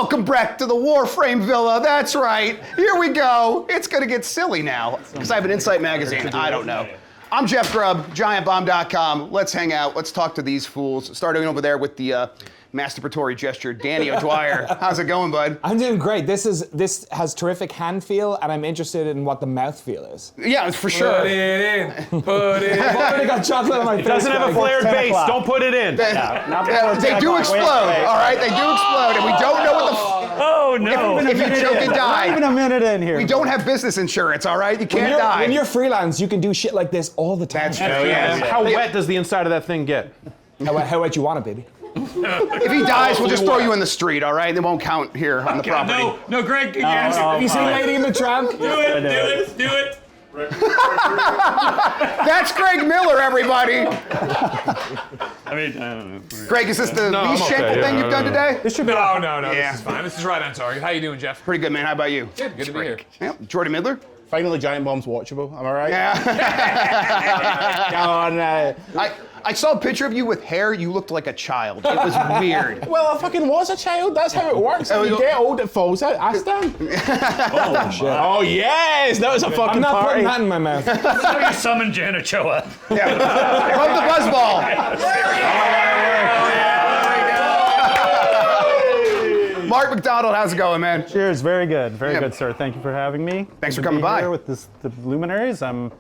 Welcome back to the Warframe Villa. That's right. Here we go. It's going to get silly now because I have an Insight magazine. I don't know. I'm Jeff Grubb, giantbomb.com. Let's hang out. Let's talk to these fools. Starting over there with the masturbatory gesture, Danny O'Dwyer. How's it going, bud? I'm doing great. This has terrific hand feel, and I'm interested in what the mouth feel is. Yeah, for sure. Put it in. Put it in. I've already got chocolate on my face. It doesn't have a flared base. Don't put it in. They do explode, all right? They do explode, and we don't know what the Oh, no. if you choke and die. Not even a minute in here. We don't have business insurance, all right? You can't die. When you're freelance, you can do shit like this all the time. That's true, yeah. How wet does the inside of that thing get? How wet you want it, baby? If he dies, we'll just throw you in the street, all right? They won't count here on the property. No, Greg, yes. Have you seen Lady and the Tramp? Do it. That's Greg Miller, everybody. I mean, I don't know. Greg, is this the least shameful thing you've done today? This should be. No, Yeah. this is fine. This is right on target. How you doing, Jeff? Pretty good, man. How about you? Good to be here. Yeah. Jordy Midler? Finally, Giant Bomb's watchable. Am I right? Yeah. Oh, no. I saw a picture of you with hair. You looked like a child. It was weird. Well, I fucking was a child. That's how it works. When you get old, it falls out. Ask Dan. Oh, yes. That was a fucking I'm not party. putting that in my mouth. So you summon Janet Choa. Yeah. Rub the buzzball. Mark MacDonald, how's it going, man? Cheers, very good, very Yeah. good, sir. Thank you for having me. Thanks Good for to coming be by. Here with the luminaries, I'm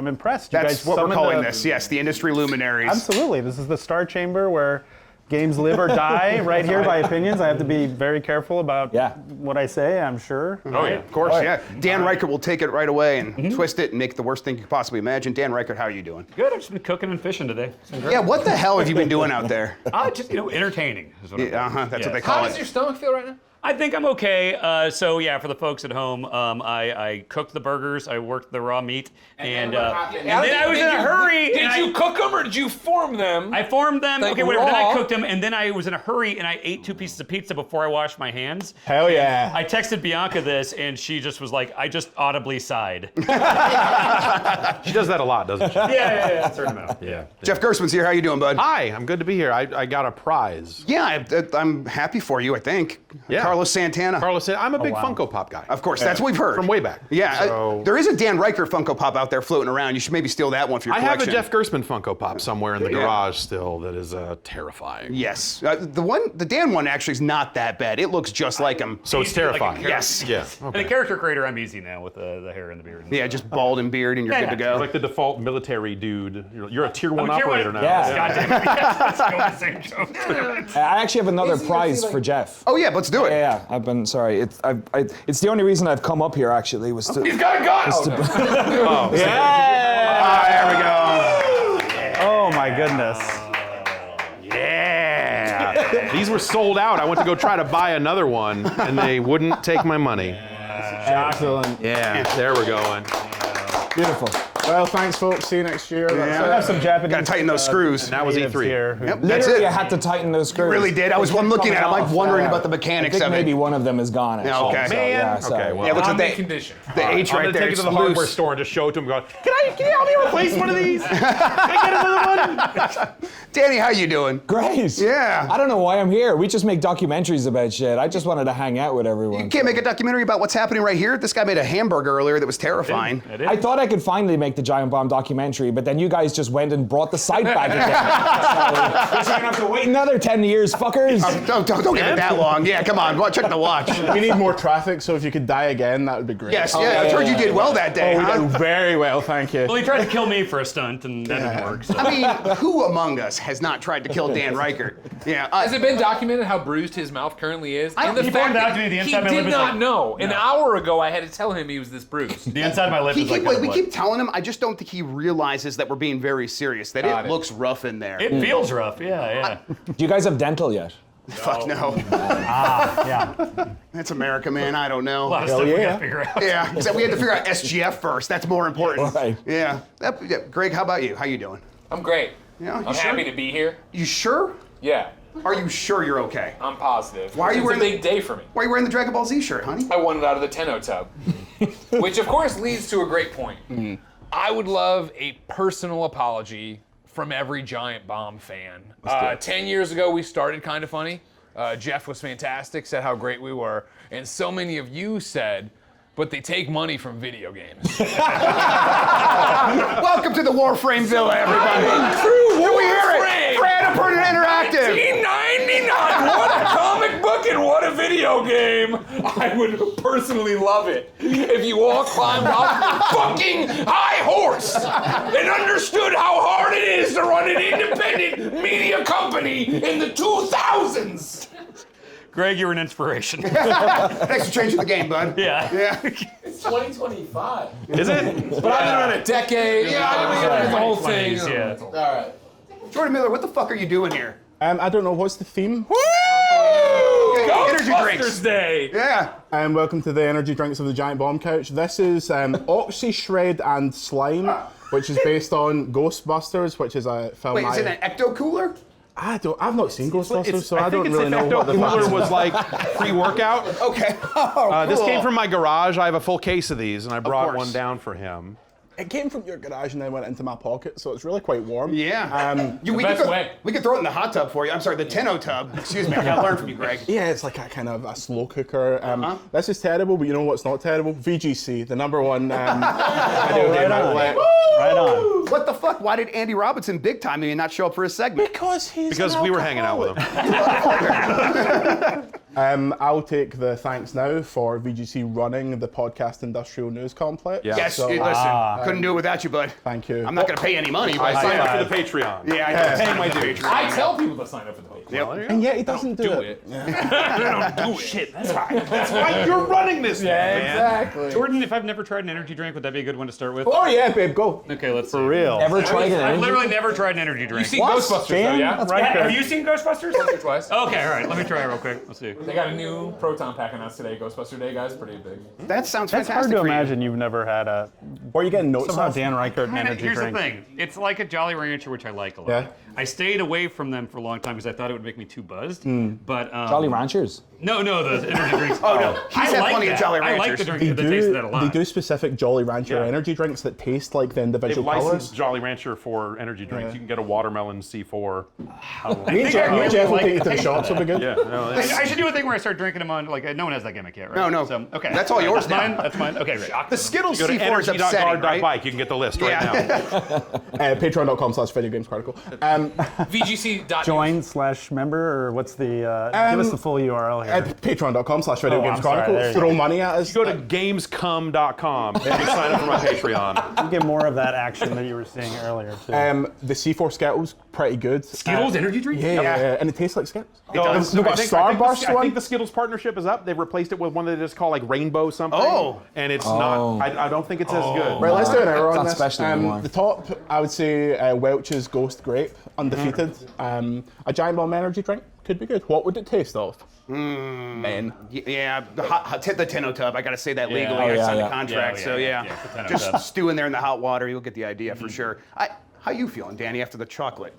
impressed. You That's guys what we're summoned calling the- this. Yes, the industry luminaries. Absolutely, this is the Star Chamber where games live or die. Right here, by opinions. I have to be very careful about what I say. I'm sure. Oh, yeah, of course, yeah. Dan Ryckert will take it right away and twist it and make it the worst thing you could possibly imagine. Dan Ryckert, how are you doing? Good, I've just been cooking and fishing today. Yeah, what the hell have you been doing out there? Just, entertaining is what I'm doing. That's what they Yes. call How it. does your stomach feel right now? I think I'm okay. So yeah, for the folks at home, I cooked the burgers, I worked the raw meat, and then I was in a hurry. Did you cook them or did you form them? I formed them. Like okay, whatever. Then I raw? cooked them, and then I was in a hurry, and I ate 2 pieces of pizza before I washed my hands. Hell yeah. I texted Bianca this, and she just was like, I just audibly sighed. She does that a lot, doesn't she? Yeah, a certain amount. Yeah. Jeff Gerstmann's here. How you doing, bud? Hi, I'm good to be here. I got a prize. Yeah, I'm happy for you, I think. Yeah. Carlos Santana. Carlos said, I'm a big Funko Pop guy. Of course, that's what we've heard. From way back. Yeah, So- there is a Dan Ryckert Funko Pop out there floating around. You should maybe steal that one for your I have collection. a Jeff Gerstmann Funko Pop somewhere in the Yeah. garage still that is terrifying. Yes, the Dan one actually is not that bad. It looks just like him. So it's Easy, like a terrifying. carrot. Yes. Yeah. And Okay. the character creator, I'm easy now with the hair and the beard. Yeah, just bald and beard, and you're good to go. It's like the default military dude. You're a tier 1 I'm a tier operator one. now. Yeah. God damn it. Yes, let's go with the same joke. I actually have another Easy to prize see, like- for Jeff. Oh yeah, let's do it. Yeah, I've been sorry. It's the only reason I've come up here actually was to. He's got a gun! There we go. Oh my goodness. Yeah. These were sold out. I went to go try to buy another one, and they wouldn't take my money. Excellent. Yeah, there we're going. Beautiful. Well, thanks, folks. See you next year. I have some Japanese. Gotta tighten those screws. And that was natives E3. Here who- Yep, that's Literally, it. I had to tighten those screws. Really did. I'm looking at it. I'm like wondering about the I mechanics think of maybe it. one of them is gone. Actually. Yeah, okay. So, Man. yeah, sorry. Okay, well. Yeah, looks I'm like in condition. the H I'm right gonna there. take it It's to the hardware loose. store and just show it to him. Going, can you help me replace one of these? Can I get another one? Danny, how you doing? Great. Yeah. I don't know why I'm here. We just make documentaries about shit. I just wanted to hang out with everyone. You can't make a documentary about what's happening right here. This guy made a hamburger earlier that was terrifying. I thought I could finally make the Giant Bomb documentary, but then you guys just went and brought the site back again. So, we're gonna have to wait another 10 years, fuckers. Don't give it that long. Yeah, come on. Check the watch. We need more traffic, so if you could die again, that would be great. Yes, yeah. I heard you did well that day, Oh, we huh? did very well, thank you. Well, he tried to kill me for a stunt, and that didn't work. So. I mean, who among us has not tried to kill Dan Ryckert? Yeah. Has it been documented how bruised his mouth currently is? And the he fact pointed out that to me the he inside of my did lip is not like- know. An No. hour ago, I had to tell him he was this bruised. The inside of my lip is like we keep telling him. I just don't think he realizes that we're being very serious. That Got it it. looks rough in there. It feels rough, yeah. Do you guys have dental yet? Fuck no. Yeah. That's America, man. I don't A know. lot of stuff we gotta figure out. Yeah, except we had to figure out SGF first. That's more important. Right. Yeah. Yeah. Greg, how about you? How you doing? I'm great. Yeah, you I'm sure? happy to be here. You sure? Yeah, Are you sure you're okay? I'm positive. Why are you it's wearing a big day for me. Why are you wearing the Dragon Ball Z shirt, honey? I won it out of the Tenno tub. Which, of course, leads to a great point. I would love a personal apology from every Giant Bomb fan. 10 years ago, we started Kinda Funny. Jeff was fantastic, said how great we were, and so many of you said, but they take money from video games. Welcome to the Warframe Villa, everybody. True Can we hear it? Warframe! For Annapurna Interactive. 1999. What a comic book and what a video game. I would personally love it if you all climbed off your fucking high horse and understood how hard it is to run an independent media company in the 2000s. Greg, you're an inspiration. Thanks for changing the game, bud. Yeah. It's 2025. Is it? But I've been around a decade. Yeah, I mean, the whole thing. Yeah. All right. Jordan Miller, what the fuck are you doing here? I don't know, what's the theme? Energy drinks. Ghostbusters Day. Yeah. Welcome to the energy drinks of the Giant Bomb Couch. This is Oxy Shred and Slime, which is based on Ghostbusters, which is a film. Wait, is it an ecto cooler? I've not seen Ghostbusters, so I think don't it's really know what the Cooler fuck. was like pre-workout. Okay. This Cool. came from my garage. I have a full case of these, and I brought course. one down for him. It came from your garage and then went into my pocket, so it's really quite warm. Yeah. we best could way. we could throw it in the hot tub for you. I'm sorry, the Tenno tub. Excuse me, I gotta learn from you, Greg. Yeah, it's like a kind of a slow cooker. This is terrible, but you know what's not terrible? VGC, the number one video game outlet. Right on. What the fuck? Why did Andy Robinson big time me and not show up for his segment? Because We were hanging out with him. I'll take the thanks now for VGC running the podcast industrial news complex. Yeah. Yes, So, listen, couldn't do it without you, bud. thank you. I'm not gonna pay any money, but I signed up for the Patreon. yeah, I pay my dues. I tell people to sign up for the page. And yet he doesn't do it. Shit, that's right. That's why you're running this thing, man. Exactly. Jordan, if I've never tried an energy drink, would that be a good one to start with? Oh yeah, babe, go. Okay, let's see. For real. Ever tried an I've energy? literally never tried an energy drink. You've seen Ghostbusters, though, yeah? Have you seen Ghostbusters? Once or twice. Okay, all right. Let me try it real quick. Let's see. They got a new proton pack announced today. Ghostbuster Day, guys, pretty big. That sounds That's fantastic. hard to for you. imagine you've never had a Or you getting notes somehow off? Dan Ryckert an energy Here's drink. the thing. It's like a Jolly Rancher, which I like a lot. Yeah. I stayed away from them for a long time because I thought it would make me too buzzed. But Jolly Ranchers. No, the energy drinks. Oh, no. He's had plenty of Jolly I like Ranchers. the drink. The taste of that a lot. They do specific Jolly Rancher Yeah. energy drinks that taste like the They've individual licensed colors. Jolly Rancher for energy drinks. Yeah. You can get a watermelon C4. Me and Jeff will take you to the shops. It'll be good. Yeah, no, I should do a thing where I start drinking them on, like, no one has that gimmick yet, right? No. So, okay. That's all yours That's now. mine. That's mine. Okay, great. The Skittles go to C4 is upsetting, right? energy.guard.bike. You can get the list right now. Patreon.com/videogamesparticle. VGC.news. Join/member, or what's the? Give us the full URL here. Patreon.com/videogamesparticle. there you Throw money at us. Go to gamescom.com and sign up for my Patreon. You get more of that action that you were seeing earlier too. The C4 Skittles, pretty good. Skittles energy drink? Yeah, and it tastes like Skittles. does. They've got a Starburst I one. think the Skittles partnership is up. They've replaced it with one that they just call like Rainbow something. Oh. And it's not, I don't think it's as good. Right, let's do an hour on not this. special anymore. The top, I would say Welch's Ghost Grape, undefeated. A Giant Bomb energy drink could be good. What would it taste of? Men. Yeah, the Tenno tub. I gotta say that legally. Oh, I yeah, signed yeah. a contract, Yeah, so yeah, yeah. yeah, the Tenno Just tub. stew in there in the hot water. You'll get the idea for sure. How you feeling, Danny, after the chocolate?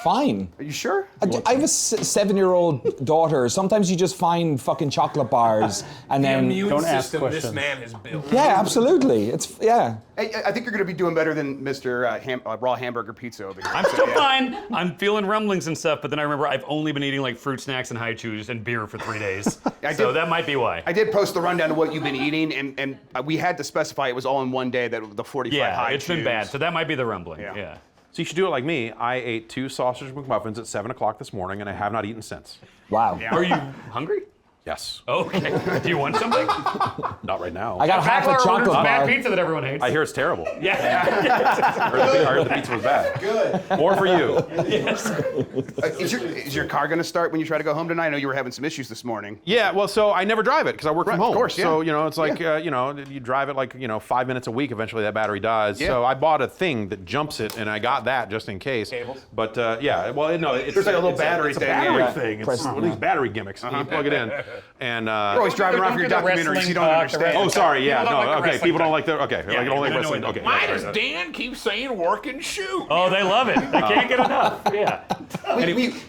Fine. Are you sure? I have a 7-year-old daughter. Sometimes you just find fucking chocolate bars and The then. immune Don't ask system this questions. man has built. Yeah, absolutely. It's yeah. I think you're gonna be doing better than Mr. Raw Hamburger Pizza over here. I'm still fine. I'm feeling rumblings and stuff, but then I remember I've only been eating like fruit snacks and high chews and beer for 3 days. So that might be why. I did post the rundown of what you've been eating, and we had to specify it was all in one day. That the 45 Yeah, high it's been chews. bad. So that might be the rumbling. Yeah. Yeah. So you should do it like me. I ate 2 sausage McMuffins at 7 o'clock this morning, and I have not eaten since. Wow. Are you hungry? Yes. Okay. Do you want something? Not right now. I got half a Backlar chocolate orders bad bar. pizza that everyone hates. I hear it's terrible. Yeah. I heard the pizza was bad. Good. More for you. Is your car gonna start when you try to go home tonight? I know you were having some issues this morning. Yeah, well, so I never drive it because I work from Right, of home. course, yeah. So, it's like, you drive it like, 5 minutes a week, eventually that battery dies. Yeah. So I bought a thing that jumps it, and I got that just in case. Cables? But, yeah, well, no, it's... There's like a little it's battery it's thing, a battery yeah. thing. It's Press- one of these battery gimmicks. You plug it in, and... You're always driving around for your Don't do the documentaries. wrestling You don't talk, the understand. wrestling Oh, sorry, yeah, People don't no, like the okay, wrestling people don't talk. like the... Okay, Yeah, like, only they don't know wrestling, what okay. Why yeah, does sorry. Dan keep saying work and shoot? Oh, they love it. They can't get enough. Yeah.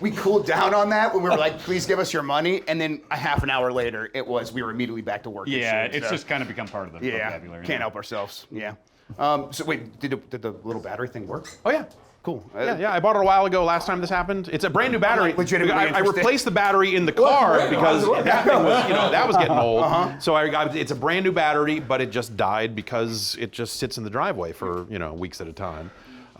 We cooled down on that when we were like, please give us your money, and then a half an hour later, we were immediately back to work. and Yeah, shit, it's so. just kind of become part of the Yeah, vocabulary. can't now. help ourselves. Yeah. So wait, did the little battery thing work? Oh, yeah. Cool. Yeah, I bought it a while ago. Last time this happened, it's a brand new battery. legitimately I interested. replaced the battery in the car because that thing was, that was getting old. So it's a brand new battery, but it just died because it just sits in the driveway for weeks at a time.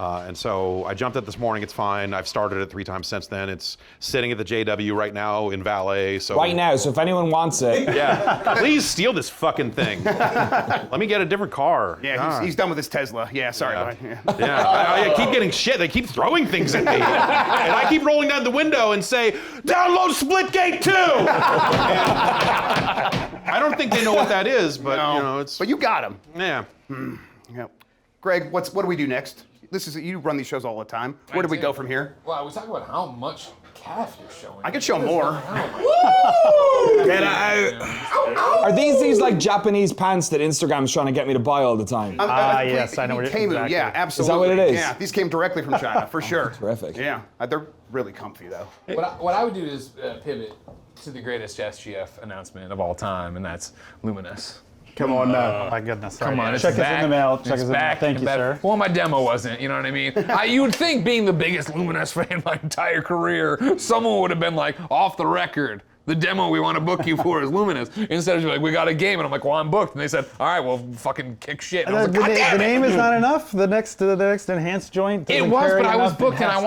And so I jumped it this morning. It's fine. I've started it 3 times since then. It's sitting at the JW right now in valet. So Right now, so if anyone wants it. yeah, please steal this fucking thing. Let me get a different car. Yeah, he's done with his Tesla. Yeah, sorry. I keep getting shit. They keep throwing things at me. And I keep rolling down the window and say, download Splitgate 2! I don't think they know what that is, but it's... But you got him. Yeah. Yeah. Greg, what do we do next? You run these shows all the time. Where do we go from here? Well, we talk about how much calf you're showing. I could show more. Get out. Are these like Japanese pants that Instagram's trying to get me to buy all the time? Yes, I know what Temu, exactly. yeah, absolutely. Is that what it is? Yeah, these came directly from China, for sure. Terrific. Yeah, they're really comfy, though. What I would do is pivot to the greatest SGF announcement of all time, and that's Luminous. Come on now. Oh my goodness. Come on, it's check back. us in the mail. It's Check us in the mail. back Thank and you, better. sir. Well, my demo wasn't, you know what I mean? You would think being the biggest Luminous fan my entire career, someone would have been like, off the record, the demo we want to book you for is Luminous. Instead of like, we got a game, and I'm like, well, I'm booked. And they said, all right, well, fucking kick shit. And I was like, God damn The it. name is not enough. The next enhanced joint. It doesn't was, carry but I was enough booked, and I enhanced-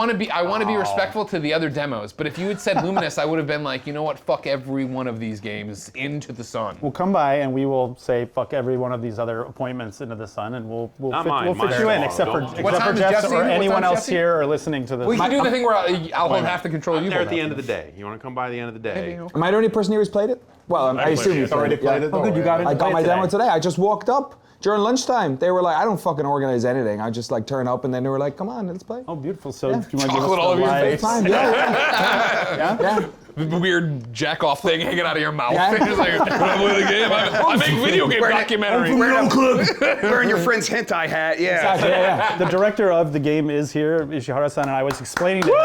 want to be respectful to the other demos. But if you had said Luminous, I would have been like, you know what? Fuck every one of these games into the sun. We'll come by and we will say fuck every one of these other appointments into the sun, and we'll Not fit, mine. we'll fit Mine's you in, tomorrow. except for Don't- What time is Jeff's Jesse? or What anyone time's else Jesse? here or listening to this. We can do the thing where I'll hold half the control. I'm You there hold at the half. end of the day. You want to come by the end of the day? Am I the only person here who's played it? Well, I assume you've Already played yeah. it. Oh, good, you got it. I got my today. demo today. I just walked up during lunchtime. They were like, I don't fucking organize anything. I just like turn up, and then they were like, come on, let's play. Oh, beautiful. So do you want to give us Chocolate all the over your live- face. Fine, yeah. Weird jack off thing hanging out of your mouth. Yeah. It's like, when I play the game, I make video game documentaries. Wearing your friend's hentai hat, yeah. Exactly, yeah. The director of the game is here, Ishihara-san, and I was explaining to him.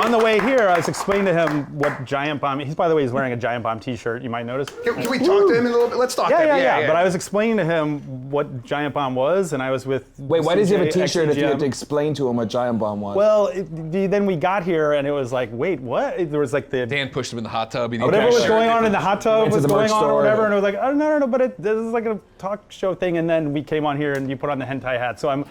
On the way here, I was explaining to him what Giant Bomb. By the way, he's wearing a Giant Bomb T-shirt. You might notice. Can we talk to him a little bit? Let's talk to him. Yeah. But I was explaining to him what Giant Bomb was, and I was with. Wait, why does he have a CJ, T-shirt if you had XCGM? to explain to him what Giant Bomb was? Well, then we got here, and it was like, wait, what? There was like the. Dan pushed him in the hot tub. Whatever was going on in the hot tub Went to was the going merch on or store. whatever, and it was like, oh no, but this is like a talk show thing, and then we came on here and you put on the hentai hat. So I'm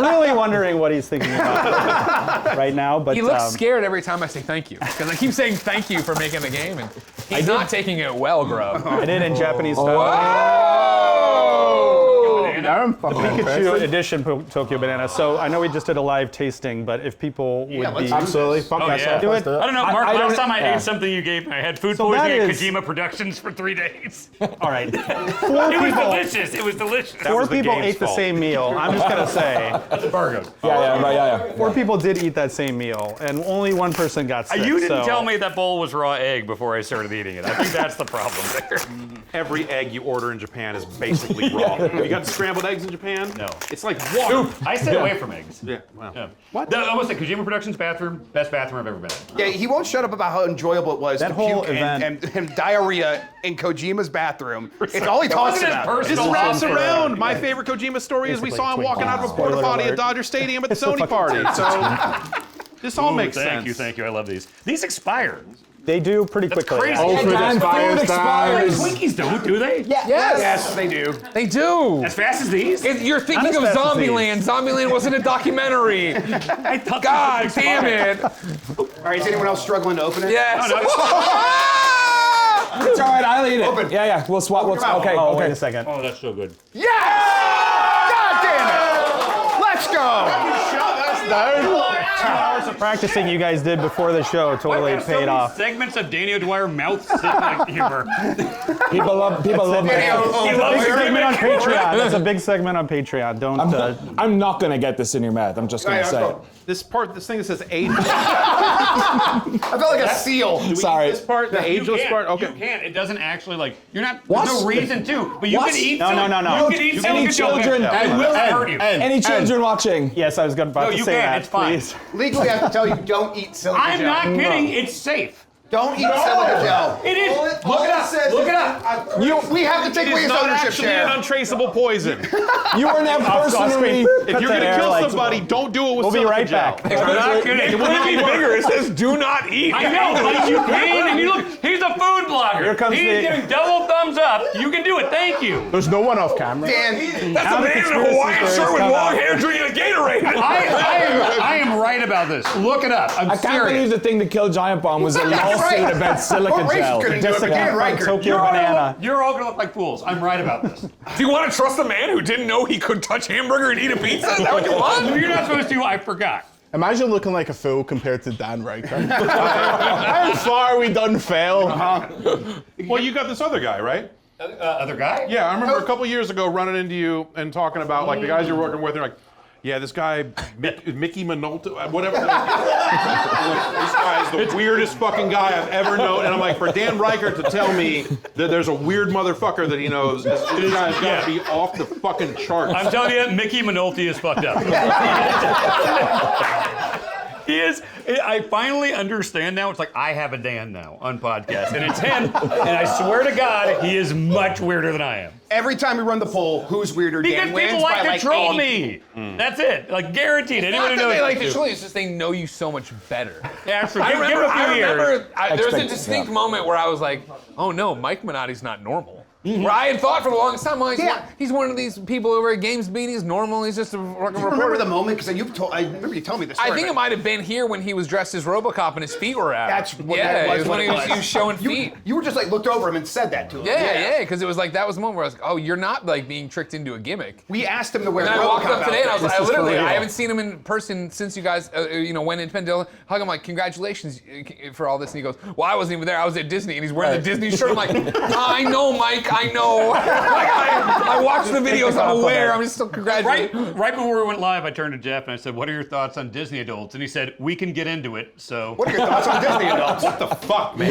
really wondering what he's thinking about right now. But He looks scared every time I say thank you, because I keep saying thank you for making the game, and he's not taking it well, Grub. I did in Japanese style. I'm The fucking Pikachu edition Tokyo Banana. So I know we just did a live tasting, but if people would be Absolutely. Fuck that yeah. stuff. Do Let's it. do I don't know, Mark. I last don't- time I yeah. ate something you gave me, I had food So poisoning that at is- Kojima Productions for 3 days. It all right. was delicious. It was delicious. Four people game's ate the fault. same meal. I'm just gonna say, yeah. 4 people did eat that same meal, and only one person got sick. You didn't so- tell me that bowl was raw egg before I started eating it. I think that's the problem there. Every egg you order in Japan is basically raw. Have you got scrambled eggs in Japan? No. It's like water. I stay away from eggs. Yeah. Wow. Yeah. What? I almost said Kojima Productions bathroom, best bathroom I've ever been in. Yeah, he won't shut up about how enjoyable it was That to whole puke event- and diarrhea in Kojima's bathroom. It's all he It talks wasn't his about. This personal wraps house. around my favorite Kojima story is we saw him walking out of a porta Spoiler potty alert. at Dodger Stadium at the It's so Sony fucking- party. So this all makes sense. Thank you. I love these. These expire. They do pretty That's quickly. crazy. Oh, for Dan, the food expires. Twinkies don't, do they? Yes, Yes, they do. they do. As fast as these? You're thinking Not of as fast as Zombieland. Zombieland wasn't a documentary. I thought God these would damn expire. it. All right, is anyone else struggling to open it? Yes. It's all right, I'll eat it. Open. Yeah, we'll swap. Come on. Okay, Oh, wait okay. a second. Oh, that's so good. Yes! God damn it! Let's go! 2 hours of practicing you guys did before the show totally There's so paid many off. segments of Daniel Dwyer mouth like humor. People love He my loves Big it. segment on Patreon. That's a big segment on Patreon. Don't. I'm not gonna get this in your mouth. I'm just gonna Right, say let's it. go. This thing that says age. I felt like a seal. Sorry. This part, the ageless part. Okay. You can't. It doesn't actually like. You're not. What? There's no reason to. But you What? can eat. No, no, no, no. You can eat Any silicon children- gelatin. It will hurt you. Any children watching? Yes, I was about No, to you say can't. that. It's fine. Please. Legally, I have to tell you, don't eat silica I'm gel. not kidding. It's safe. Don't eat silica gel. It is. All Look all it up. says Look is- it up. we have to take away It's his not ownership actually an share. untraceable poison. You are now personally If you're gonna kill somebody, don't do it with We'll be silicone right gel. back. We're not gonna. It wouldn't be bigger. It says do not eat. I know, but you can. And you look, he's a food blogger. Here comes he's the- giving double thumbs up. You can do it. Thank you. There's no one off camera. Dan, That's a man in a Hawaiian shirt with long hair drinking a Gatorade. I am right about this. Look it up. I'm I can't believe the thing to kill Giant Bomb was a lawsuit about silicon gel. couldn't do it, but Dan Ryckert. Tokyo Banana. You're all gonna look like fools. I'm right about this. Do you want to trust a man who didn't know he could touch hamburger and eat a pizza? Is that what you want? You're not supposed to. I forgot. Imagine looking like a fool compared to Dan Ryckert. How far we done fail? Well, you got this other guy, right? Other guy? Yeah, I remember a couple years ago running into you and talking about like the guys you're working with. You're like, yeah, this guy Mickey Minolta, whatever. This guy is the weirdest fucking guy I've ever known. And I'm like, for Dan Ryckert to tell me that there's a weird motherfucker that he knows, this guy's got to be off the fucking charts. I'm telling you, Mickey Minolta is fucked up. He is. I finally understand now. It's like I have a Dan now on podcast, and it's him. And I swear to God, he is much weirder than I am. every time we run the poll, who's weirder, Because Dan wins people like by to troll 80. me. That's it. Like guaranteed. Not Anyone who that knows they like me. to troll you, it's just they know you so much better. Yeah, true. I Give him a few years. remember there was a distinct moment where I was like, oh no, Mike Minotti's not normal. Where I had thought for the longest time, well, he's one of these people over at Games Beat. He's normal. He's just a fucking Do you remember the moment? Because I remember you telling me this story. I think it might have been here when he was dressed as RoboCop and his feet were out. That's what yeah, that was. it was when he was showing feet. You were just like looked over him and said that to him. Yeah, because it was like that was the moment where I was like, oh, you're not like being tricked into a gimmick. We asked him to wear And I walked up today and I was like, I real. haven't seen him in person since you guys, went independent. Hug him like, congratulations for all this. And he goes, well, I wasn't even there. I was at Disney. And he's wearing the Disney shirt. I'm like, I know, Mike, I know. Like, I watched the videos. I'm aware. I'm just still congratulating. Right before we went live, I turned to Jeff and I said, "What are your thoughts on Disney adults?" And he said, "We can get into it." So. What are your thoughts on Disney adults? What the fuck, man?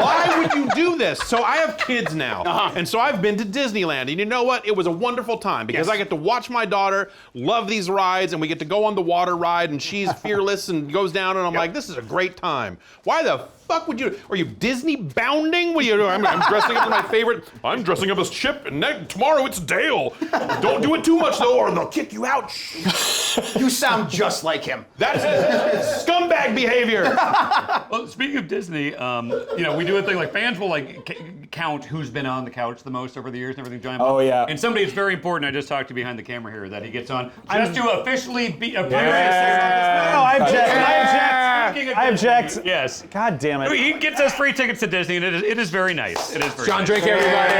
Why would you do this? So I have kids now, and so I've been to Disneyland, and you know what? It was a wonderful time because I get to watch my daughter love these rides, and we get to go on the water ride, and she's fearless and goes down, and I'm like, this is a great time. Why the fuck would you? Are you Disney bounding? What are you doing? I'm dressing up as my favorite. I'm dressing up as Chip, and tomorrow it's Dale. Don't do it too much though, or they'll kick you out. You sound just like him. That's scumbag behavior. Well, speaking of Disney, we do a thing like fans will like count who's been on the couch the most over the years and everything. Giant Oh, yeah. And somebody it's very important. I just talked to behind the camera here that he gets on just to officially be a No, I object. I object. Yes. God damn it. He gets us free tickets to Disney, and it is very nice. It is very John nice. Drake, everybody.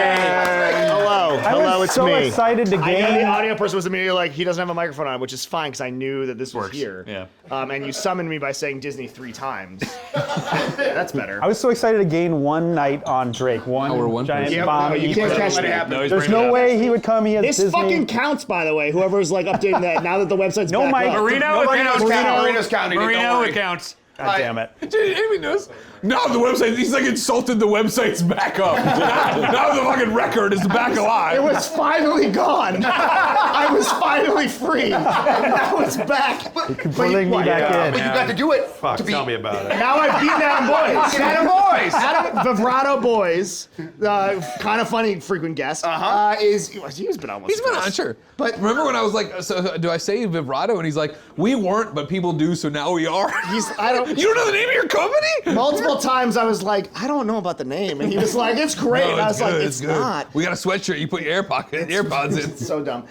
Hello. I was it's so me. excited to I know the gain. audio person was immediately like, he doesn't have a microphone on, which is fine because I knew that this was here. Yeah. And you summoned me by saying Disney 3 times. That's better. I was so excited to gain one night on Drake. One giant Yep, bomb. no, you can't catch Let it me. happen. No, he's There's bringing no it way he would come. He has This Disney. fucking counts, by the way. Whoever's like updating that now that the website's No back mic. up. Marino accounts. Marino's counting. Don't Marino worry. accounts. God damn it. Dude, Amy knows. Now the website, he's like insulted the website's back up. now the fucking record is back alive. It was finally gone. I was finally free. And now it's back. Pulling me back in. But you got to do it. Fuck, to be, tell me about it. Now I've beaten Adam Boys. Adam Boys. Adam Vibrato Boys, kind of funny frequent guest, he's been on. He's been on, sure. But remember when I was like, so do I say vibrato? And he's like, we weren't, but people do, so now we are. I don't. You don't know the name of your company? Multiple times I was like, I don't know about the name, and he was like, it's great. No, and I was like, good, it's good. not. We got a sweatshirt. You put your AirPods in. So dumb.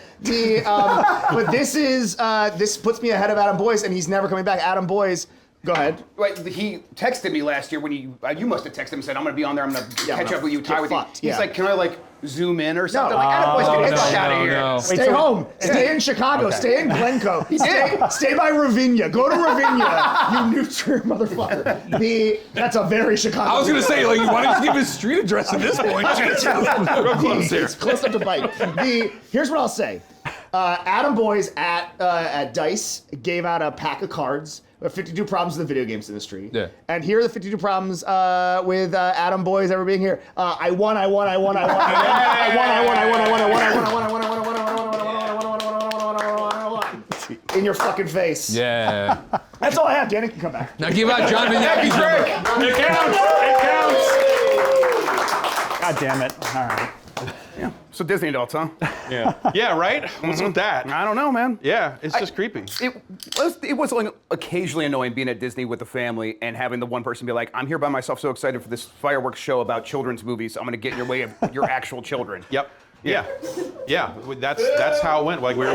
But this puts me ahead of Adam Boys, and he's never coming back. Adam Boys, go ahead. Wait, he texted me last year when you must have texted him and said, I'm going to be on there, I'm going to catch up with you, tie get with fucked, you. He's yeah. like, can I like zoom in or something? No. Like, Adam Boys, get the fuck no, out of no, here. no. Stay home. Stay in Chicago. Stay in Glencoe. Stay by Ravinia. Go to Ravinia, you neutral motherfucker. That's a very Chicago. I was going to say, like, why don't you give his street address at this point? Real close here. It's close enough to bite. Here's what I'll say. Adam Boys at DICE gave out a pack of cards. 52 problems with the video games industry. Yeah. And here are the 52 problems with Adam Boys ever being here. I won. In your fucking face. Yeah. That's all I have. Danny can come back. Now give out John Vignacchi's number. It counts. It counts. God damn it. All right. Yeah. So Disney adults, huh? Yeah, right? What's with that? I don't know, man. Yeah, it's just creepy. It was like occasionally annoying being at Disney with the family and having the one person be like, I'm here by myself, so excited for this fireworks show about children's movies. I'm going to get in your way of your actual children. Yep. Yeah. That's how it went. Like we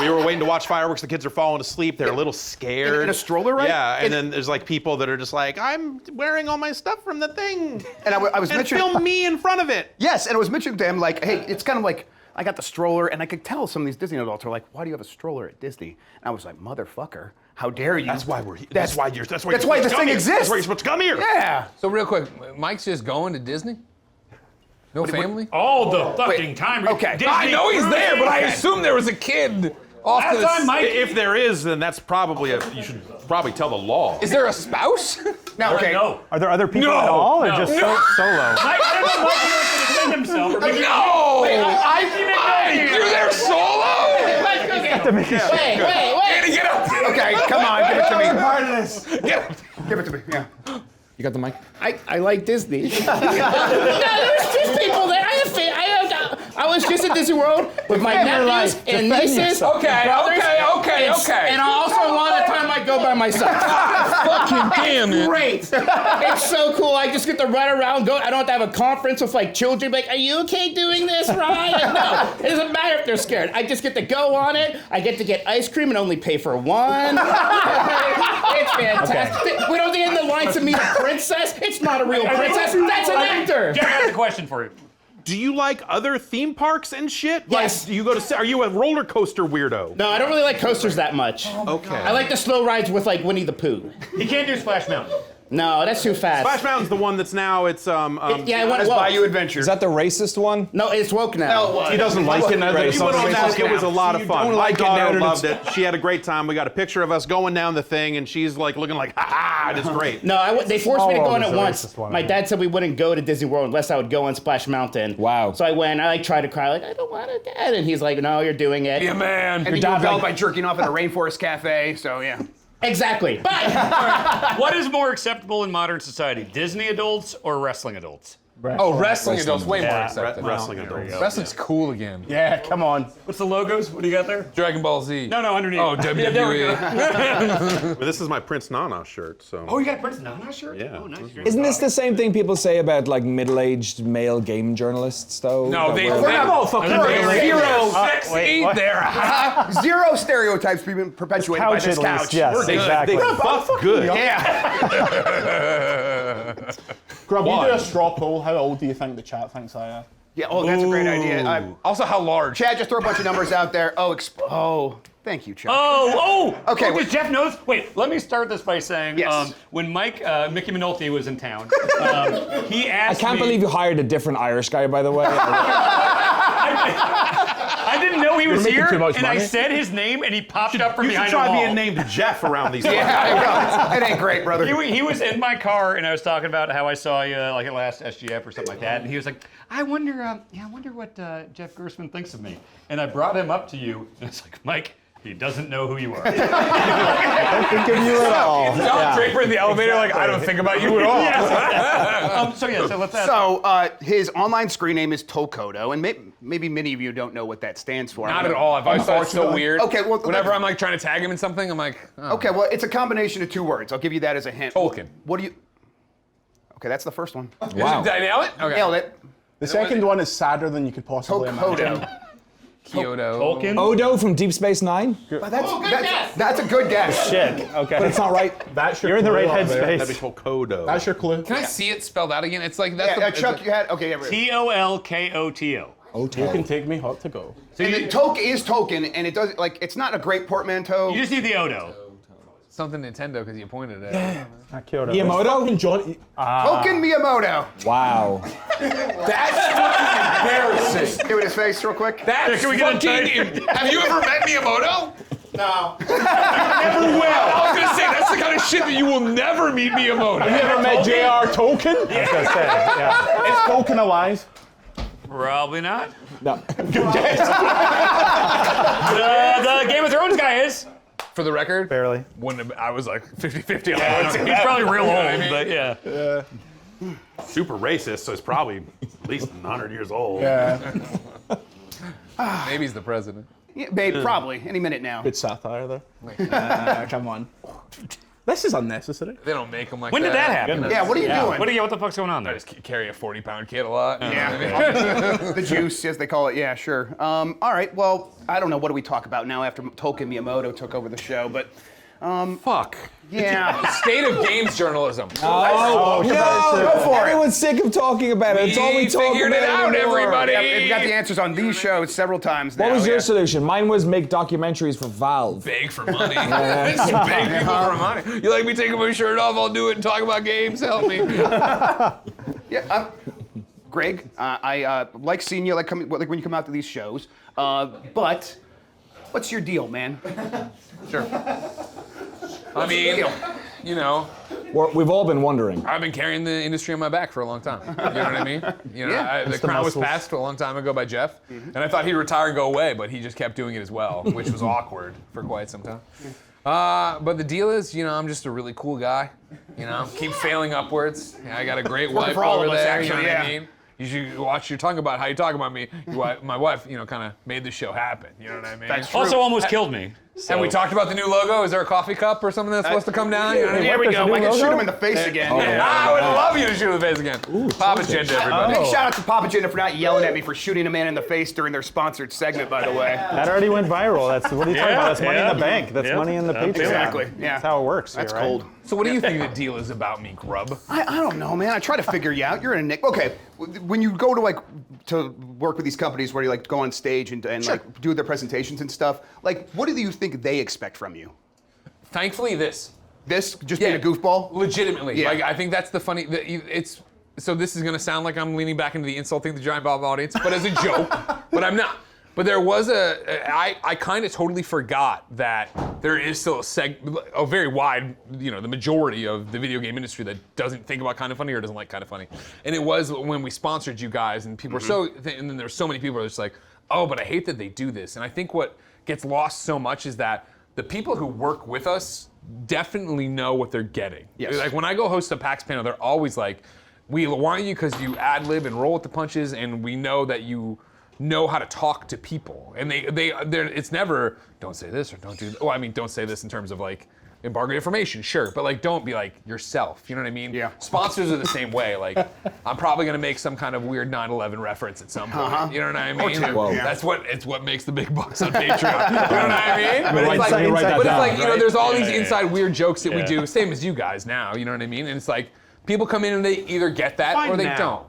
were waiting to watch fireworks. The kids are falling asleep. They're a little scared. In a stroller, right? Yeah. And then there's like people that are just like, I'm wearing all my stuff from the thing. And I was mentioning, film me in front of it. Yes, and I was mentioning to him like, hey, it's kind of like I got the stroller, and I could tell some of these Disney adults are like, why do you have a stroller at Disney? And I was like, motherfucker, how dare you? That's why we're here. That's why this thing exists. That's why you're supposed to come here. Yeah. So real quick, Mike's just going to Disney? No family? All the fucking time. Okay. Disney I know he's there, but I cruise. assume there was a kid off to Last the time Mike. If there is, then that's probably you should probably tell the law. Is there a spouse? Now, okay. No. Are there other people No, at all, or no, just no. solo? Mike, I don't know Mike wants to defend himself. Or maybe No! I You're there solo? Wait. Danny, get up! Okay, come on, give it to me. Part of this. Get up! Give it to me. Yeah. You got the mic? I like Disney. No, there's just people there. I was just at Disney World with my nephews and nieces. Okay. And I also want a time I go by myself. Fucking damn it. Great. It's so cool. I just get to run around, go. I don't have to have a conference with like children. Like, are you okay doing this, Ryan? No, it doesn't matter if they're scared. I just get to go on it. I get to get ice cream and only pay for one. It's fantastic. We don't get in the line to meet a princess. It's not a real princess. That's an actor. Jack, I have a question for you. Do you like other theme parks and shit? Yes. Like, do you go to? Are you a roller coaster weirdo? No, I don't really like coasters that much. Okay. I like the slow rides with like Winnie the Pooh. He can't do Splash Mountain. No, that's too fast. Splash Mountain's the one that's now it's Yeah, I want to Bayou Adventure. Is that the racist one? No, it's woke now. He doesn't like it. Right, He went on that. It was a lot of You fun. don't My like it now daughter that loved it's- it. She had a great time. We got a picture of us going down the thing, and she's like looking like, ha ha, it's great. No, they forced me to Small go on World it is the once. racist one, My I dad said we wouldn't go to Disney World unless I would go on Splash Mountain. Wow. So I went. I like tried to cry, like I don't want to, Dad. And he's like, No, you're doing it. Be a man. And you rebelled by jerking off at a rainforest cafe, so yeah. Exactly. Bye. What is more acceptable in modern society, Disney adults or wrestling adults? Oh, wrestling adults way more accepted. Wrestling adults. Wrestling's cool again. Yeah, come on. What's the logos? What do you got there? Dragon Ball Z. No, underneath. Oh, Yeah, there we go. WWE. But this is my Prince Nana shirt, so. Oh, you got a Prince Nana shirt? Yeah. Oh, nice. Isn't this the same thing people say about like middle-aged male game journalists, though? No, That they wear- zero sex wait, eat what? there. Zero stereotypes being perpetuated by Couch this at couch. least, yes, They exactly. buff good. Grub, you Why? do a straw poll. How old do you think the chat thinks I am? Yeah, oh, that's a great idea. Also, how large? Chad, just throw a bunch of numbers out there. Oh, thank you, Chad. Oh! Okay, Because Jeff knows. Wait, let me start this by saying, Yes. when Mickey Minolti was in town, he I asked can't me. believe you hired a different Irish guy, by the way. I didn't know he was making here, too much and I money. said his name, and he popped up from You should behind try a wall. being named Jeff around these. Yeah, I know. It ain't great, brother. He was in my car, and I was talking about how I saw you like at last SGF or something like that, and he was like, I wonder what Jeff Gerstmann thinks of me. And I brought him up to you, and it's like, Mike, he doesn't know who you are. Think of you at all. John Draper in the elevator, like, I don't think about you at all. So let's ask. So his online screen name is Tokoto, and maybe many of you don't know what that stands for. Not at all. I've always thought it's so weird. Okay, well, whenever I'm like trying to tag him in something, I'm like, oh. Okay, well, it's a combination of two words. I'll give you that as a hint. Tolkien. What do you? Okay, that's the first one. Wow. Did I nail it? Okay. Nailed it. The second one is sadder than you could possibly imagine. Tokoto. Kyoto. Tolkien? Odo from Deep Space Nine? That's a good guess. Shit. Okay. But it's not right. That's your You're in the clue right up there. That'd be headspace. Tokodo. That's your clue. Can I see it spelled out again? It's like that's Yeah, the, Chuck, you had okay. Yeah, Tolkoto. You can take me hot to go. and then Tok is token, and it does like it's not a great portmanteau. You just need the Odo. something Nintendo because you pointed at it. Not Kyoto. Miyamoto? John, Token Miyamoto. Wow. That's fucking embarrassing. Give it his face real quick. That's Can we get fucking. Have you ever met Miyamoto? No. Never will. I was gonna say that's the kind of shit that you will never meet Miyamoto. you ever met J.R. Tolkien? I was gonna say, yeah. Is Tolkien alive? Probably not. No. The Game of Thrones guy is. For the record, Barely. wouldn't have, I was like 50-50 on He's that. probably real You know what old, I mean? but yeah. Super racist, so it's probably At least 100 years old. Yeah. Maybe he's the president. Yeah, babe, probably any minute now. Good satire there. Come on. This is unnecessary. They don't make them like When that. did that happen? Yeah, what are you doing? What the fuck's going on I there? just carry a 40-pound kid a lot. you know Yeah. what I mean? The juice, as they call it. Yeah, sure. All right. Well, I don't know. What do we talk about now after Tolkien Miyamoto took over the show? But Fuck. yeah, State of games journalism. Oh, no! Go for it. Everyone's sick of talking about it. It's all we talk figured about it out, anymore. everybody. yeah, we got the answers on these shows several times now. What was your yeah. solution? Mine was make documentaries for Valve. Beg for money. Just beg people for money. You like me taking my shirt off? I'll do it and talk about games. Help me. Yeah, Greg, I like seeing you like when you come out to these shows. But what's your deal, man? Sure. I mean, you know, We've all been wondering. I've been carrying the industry on my back for a long time. You know what I mean? You know, Yeah. the crown was passed a long time ago by Jeff, and I thought he'd retire and go away, but he just kept doing it as well, which was awkward for quite some time. But the deal is, you know, I'm just a really cool guy. You know, keep failing upwards. Yeah, I got a great wife for all over of us, there. actually, you know yeah. what I mean? You should watch your tongue about how you talk about me. My wife, you know, kind of made the show happen. You know what I mean? That's true. Also almost killed me. And we talked about the new logo. Is there a coffee cup or something that's supposed to come down? You know what I mean? There we go. new I can shoot logo? him in the face again. I would love you to shoot in the face again. Pop agenda, everybody. Big shout out to Papa Jinda for not yelling at me for shooting a man in the face during their sponsored segment, by the way. That already went viral. That's what are you talking about? That's money in the bank. That's money in the Patreon. Exactly. Yeah. That's how it works. That's here, right? cold. So what do you think the deal is about me, Grub? I don't know, man. I try to figure you out. You're in a nick. Okay, when you go to work with these companies where you like go on stage and like do their presentations and stuff, like what do you think they expect from you? Thankfully, this. This just being a goofball? Legitimately. Yeah. Like, I think that's the funny. So this is going to sound like I'm leaning back into the insulting the giant bomb audience, but as a joke. But I'm not. But there was I kind of totally forgot that there is still a very wide, you know, the majority of the video game industry that doesn't think about Kind of Funny or doesn't like Kind of Funny. And it was when we sponsored you guys, and people were and then there's so many people that are just like, oh, but I hate that they do this. And I think what gets lost so much is that the people who work with us definitely know what they're getting. Yes. Like when I go host a PAX panel, they're always like, we want you because you ad-lib and roll with the punches, and we know that you know how to talk to people. And it's never, don't say this or don't do that. Well, I mean, don't say this in terms of like embargoed information, sure, but like don't be like yourself, you know what I mean? Yeah. Sponsors are the same way. Like I'm probably gonna make some kind of weird 9/11 reference at some point. You know what I mean? two. Yeah. That's what makes the big bucks on Patreon. You know what I mean? But Write it's that like, down, you know, there's all these Yeah. inside weird jokes that we do, same as you guys now, you know what I mean? And it's like people come in and they either get that Fine or they now. don't.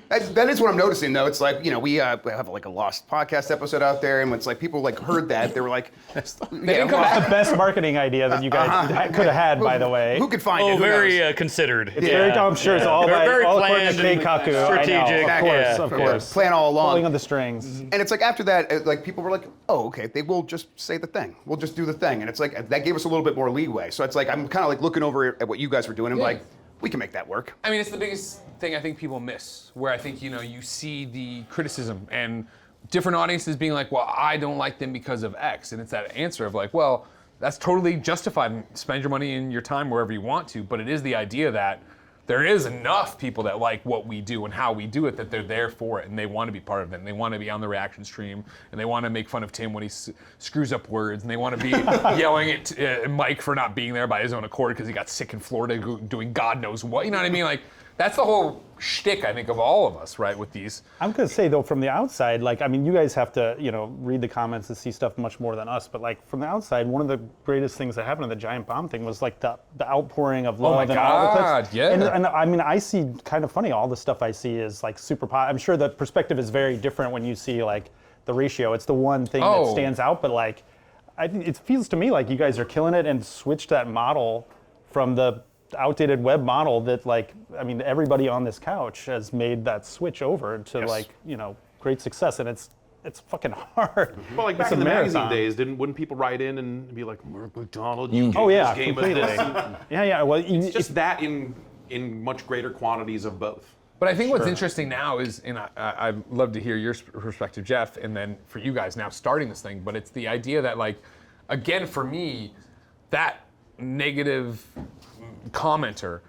That is what I'm noticing, though. It's like, you know, we have like a Lost podcast episode out there, and it's like people like heard that they were like, didn't come back. The best marketing idea that you guys could have had, by the way. who could find it? Oh, Who very knows? considered. It's very, I'm sure it's all Very all according planned to and Keikaku. strategic. I know, Yeah. of course. Plan all along. Pulling on the strings. And it's like after that, like people were like, oh, okay, they will just say the thing. We'll just do the thing. And it's like, that gave us a little bit more leeway. So it's like, I'm kind of like looking over at what you guys were doing. I'm like, we can make that work. I mean, it's the biggest thing I think people miss, where I think, you know, you see the criticism and different audiences being like, well, I don't like them because of X. And it's that answer of like, well, that's totally justified. Spend your money and your time wherever you want to. But it is the idea that there is enough people that like what we do and how we do it, that they're there for it and they want to be part of it, and they want to be on the reaction stream, and they want to make fun of Tim when he screws up words, and they want to be yelling at Mike for not being there by his own accord because he got sick in Florida doing God knows what. You know what I mean? Like, that's the whole shtick, I think, of all of us, right, with these. I'm gonna say though, from the outside, like, I mean, you guys have to, you know, read the comments and see stuff much more than us. But like from the outside, one of the greatest things that happened in the giant bomb thing was like the outpouring of love my and all the God, clips. yeah. And I mean, I see Kind of Funny. All the stuff I see is like super. I'm sure the perspective is very different when you see like the ratio. It's the one thing that stands out. But like, I think it feels to me like you guys are killing it and switched that model from the outdated web model that, like, I mean, everybody on this couch has made that switch over to like, you know, great success, and it's fucking hard. Well, like back It's in a the magazine marathon. days, wouldn't people write in and be like, MacDonald, you Oh yeah, this game completely. of this? Yeah. Well, It's just that in much greater quantities of both. But I think what's interesting now is, and I'd love to hear your perspective, Jeff, and then for you guys now starting this thing, but it's the idea that, like, again, for me, that negative commenter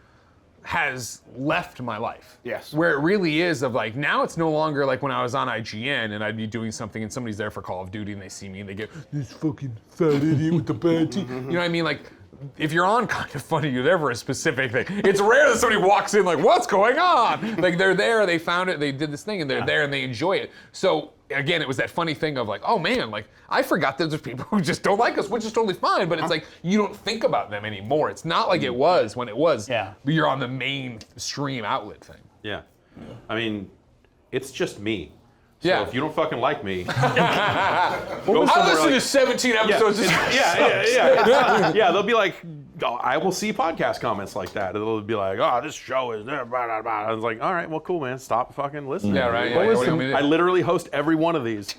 has left my life. Yes. Where it really is of like, now it's no longer like when I was on IGN and I'd be doing something and somebody's there for Call of Duty and they see me and they get, this fucking fat idiot with the bad teeth. You know what I mean? Like, if you're on Kind of Funny, you're there for a specific thing. It's rare that somebody walks in like, what's going on? Like, they're there, they found it, they did this thing, and they're there and they enjoy it. So, again, it was that funny thing of like, oh man, like, I forgot that there's people who just don't like us, which is totally fine, but it's like, you don't think about them anymore. It's not like it was when it was, you're on the mainstream outlet thing. Yeah. I mean, it's just me. So Yeah. if you don't fucking like me, go I somewhere listened to like- 17 episodes. Yeah, they'll be like, oh, I will see podcast comments like that. They'll be like, oh, this show is blah, blah, blah. I was like, all right, well, cool, man. Stop fucking listening. Yeah, right. What Yeah, was what do you want me to do? I literally host every one of these.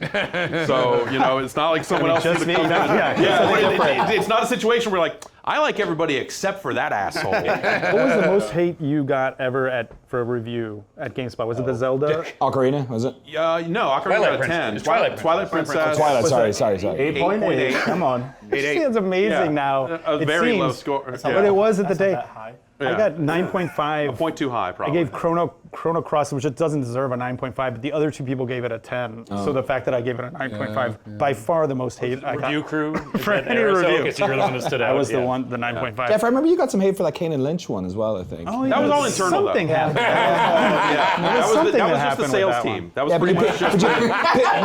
So, it's not like someone else just is me. gonna come down. Yeah. It's not a situation where like, I like everybody except for that asshole. What was the most hate you got ever for a review at GameSpot? Was it the Zelda? Ocarina, was it? No, Ocarina got a 10. It's Twilight Princess. Twilight, sorry. 8.8. Come on. 8.8. It's amazing Yeah. now. A It very seems, low score. But it was at the day. I Yeah. got 9.5. A point too high, I probably. gave Chrono Cross, which it doesn't deserve a 9.5, but the other two people gave it a 10. So the fact that I gave it a 9.5, by far the most hate I got. Review crew. For Is that any there? So, review. okay, so you're the one that stood out. I was the yeah. one, the 9.5. Jeff, I remember you got some hate for that Kane and Lynch one as well, I think. Oh, That was all internal, though. Something happened. that was just happened the with sales that one. team. That was Yeah, but pretty you, much just.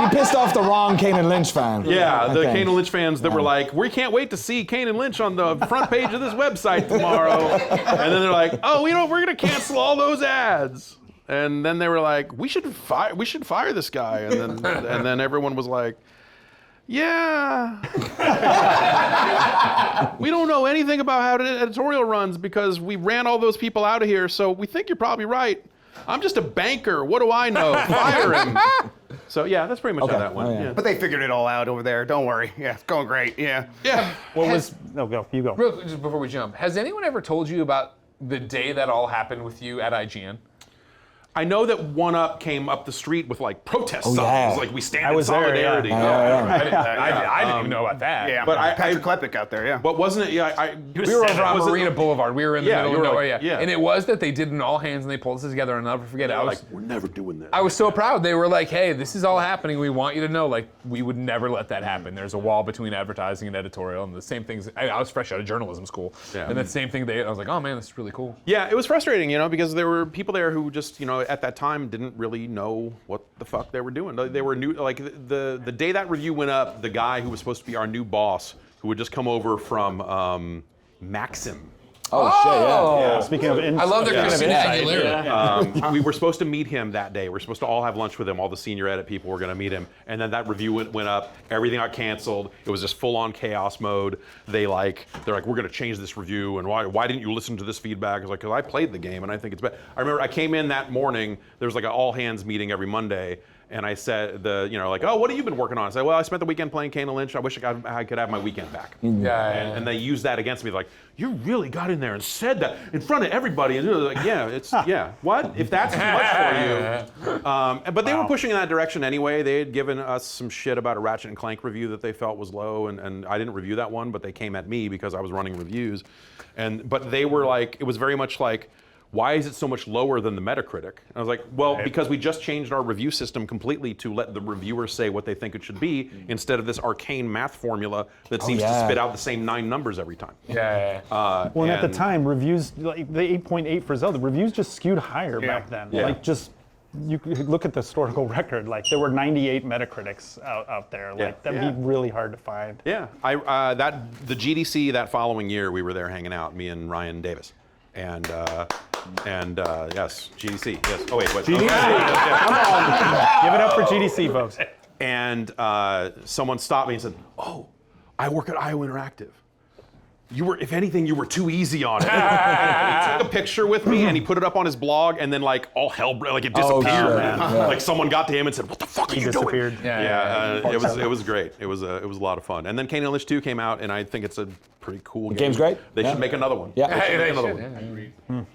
you pissed off the wrong Kane and Lynch fan. Yeah, I the think. Kane and Lynch fans that were like, we can't wait to see Kane and Lynch on the front page of this website tomorrow. And then they're like, oh, we're gonna cancel all those ads. And then they were like, we should fire this guy. And then everyone was like, yeah. We don't know anything about how the editorial runs because we ran all those people out of here, so we think you're probably right. I'm just a banker. What do I know? Fire him. So yeah, that's pretty much how that went. Oh, yeah. Yeah. But they figured it all out over there. Don't worry. Yeah, it's going great. Yeah. Yeah. What was. No, go. You go. Real quick, just before we jump, has anyone ever told you about the day that all happened with you at IGN? I know that One Up came up the street with like protest signs, yeah. like we stand I in was there, solidarity. I didn't even know about that. Yeah. But Patrick Klepek out there. Yeah. But wasn't it? Yeah, We were over on was it- Marina Boulevard. We were in the Yeah, middle you of were nowhere. like- Yeah. yeah. And it was that they did an all hands and they pulled us together, and I'll never forget it. I was we're never doing this. I was so proud. They were like, hey, this is all happening. We want you to know, like, we would never let that happen. There's a wall between advertising and editorial. And the same things, I was fresh out of journalism school. Yeah. And that same thing, I was like, oh man, this is really cool. Yeah, it was frustrating, because there were people there who just, at that time didn't really know what the fuck they were doing. They were new, like the day that review went up, the guy who was supposed to be our new boss, who would just come over from Maxim. Oh, shit, yeah. Speaking of. I love their Christine Aguilera. We were supposed to meet him that day. We were supposed to all have lunch with him. All the senior edit people were going to meet him. And then that review went up. Everything got canceled. It was just full on chaos mode. They're like, we're going to change this review. And why didn't you listen to this feedback? I was like, because I played the game and I think it's better. I remember I came in that morning. There was like an all hands meeting every Monday. And I said, oh, what have you been working on? I said, well, I spent the weekend playing Kane and Lynch. I wish I could have my weekend back. And they used that against me, like, you really got in there and said that in front of everybody. And they're like, what? If that's too much for you. But they were pushing in that direction anyway. They had given us some shit about a Ratchet and Clank review that they felt was low, and I didn't review that one, but they came at me because I was running reviews. But they were like, it was very much like, why is it so much lower than the Metacritic? And I was like, well, because we just changed our review system completely to let the reviewers say what they think it should be instead of this arcane math formula that seems to spit out the same 9 numbers every time. Well, and at the time, reviews, like the 8.8 for Zelda, reviews just skewed higher back then. Yeah. Like, just, you could look at the historical record, like, there were 98 Metacritics out there. Like, that'd be really hard to find. Yeah, the GDC that following year, we were there hanging out, me and Ryan Davis. And yes, GDC. Yes. Oh wait. GDC. Come on. Give it up for GDC, folks. And someone stopped me and said, "Oh, I work at IO Interactive. If anything, you were too easy on it." And he took a picture with me and he put it up on his blog, and then like all hell, like it disappeared. Like someone got to him and said, "What the fuck are you doing?" It was great. It was a lot of fun. And then Kane and Lynch 2 came out, and I think it's a pretty cool game. Game's great. They should make another one. Yeah. They should make another one.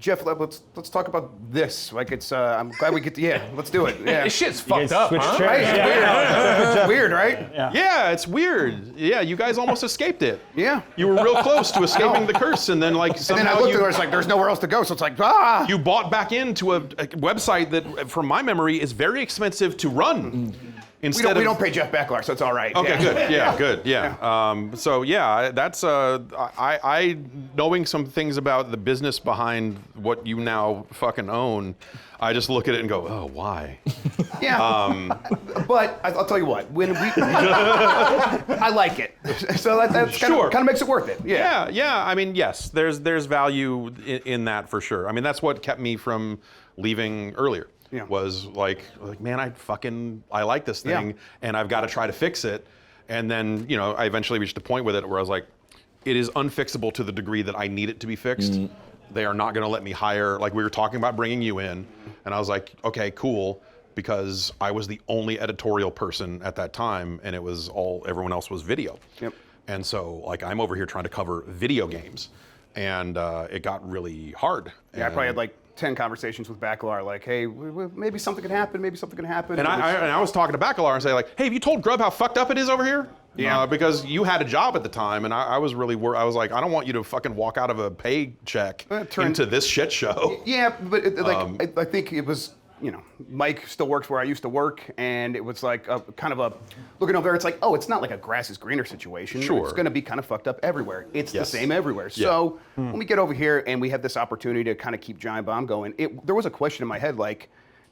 Jeff, let's talk about this. Like I'm glad we get to, let's do it. Yeah. This shit's You guys fucked up, switched huh? Right? chairs. It's weird, right? Yeah, it's weird. Yeah, you guys almost escaped it. Yeah. You were real close to escaping the curse, and then like And then I somehow looked at her, it's like, there's nowhere else to go. So it's like, you bought back into a website that, from my memory, is very expensive to run. Instead we don't pay Jeff Becklar, so it's all right. Okay, good. Yeah, good. Yeah. So yeah, that's I knowing some things about the business behind what you now fucking own. I just look at it and go, oh, why? Yeah. But I'll tell you what, when we, I like it. So that's kind of makes it worth it. Yeah. Yeah. I mean, yes, there's value in that for sure. I mean, that's what kept me from leaving earlier. Yeah. Was like, man, I like this thing, and I've got to try to fix it. And then, I eventually reached a point with it where I was like, it is unfixable to the degree that I need it to be fixed. They are not going to let me hire, like we were talking about bringing you in, and I was like, okay, cool, because I was the only editorial person at that time, and it was everyone else was video. Yep. And so, like, I'm over here trying to cover video games, and it got really hard. Yeah, I probably had like 10 conversations with Bacalar, like, hey, maybe something could happen, And I was talking to Bacalar and say, like, hey, have you told Grubb how fucked up it is over here? Yeah. Because you had a job at the time, and I was really worried. I was like, I don't want you to fucking walk out of a paycheck into this shit show. Yeah, but I think it was, Mike still works where I used to work, and it was like kind of a looking over there. It's like, oh, it's not like a grass is greener situation. Sure. It's going to be kind of fucked up everywhere. It's the same everywhere. So when we get over here and we have this opportunity to kind of keep Giant Bomb going, there was a question in my head like,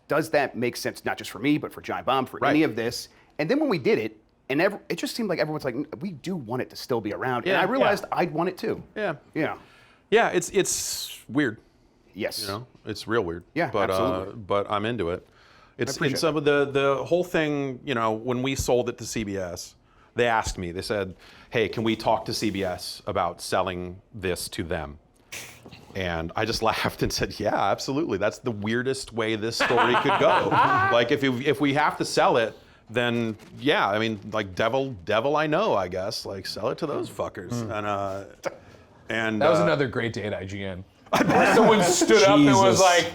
does that make sense not just for me, but for Giant Bomb, for any of this? And then when we did it, and it just seemed like everyone's like, we do want it to still be around. And I realized I'd want it too. Yeah. Yeah. Yeah, it's weird. Yes. It's real weird. Yeah, but, absolutely. But I'm into it. It's some of the whole thing, when we sold it to CBS, they asked me, they said, hey, can we talk to CBS about selling this to them? And I just laughed and said, yeah, absolutely. That's the weirdest way this story could go. Like, if we have to sell it, then yeah, I mean, like devil I know, I guess. Like, sell it to those fuckers. And That was another great day at IGN. Someone stood up and was like,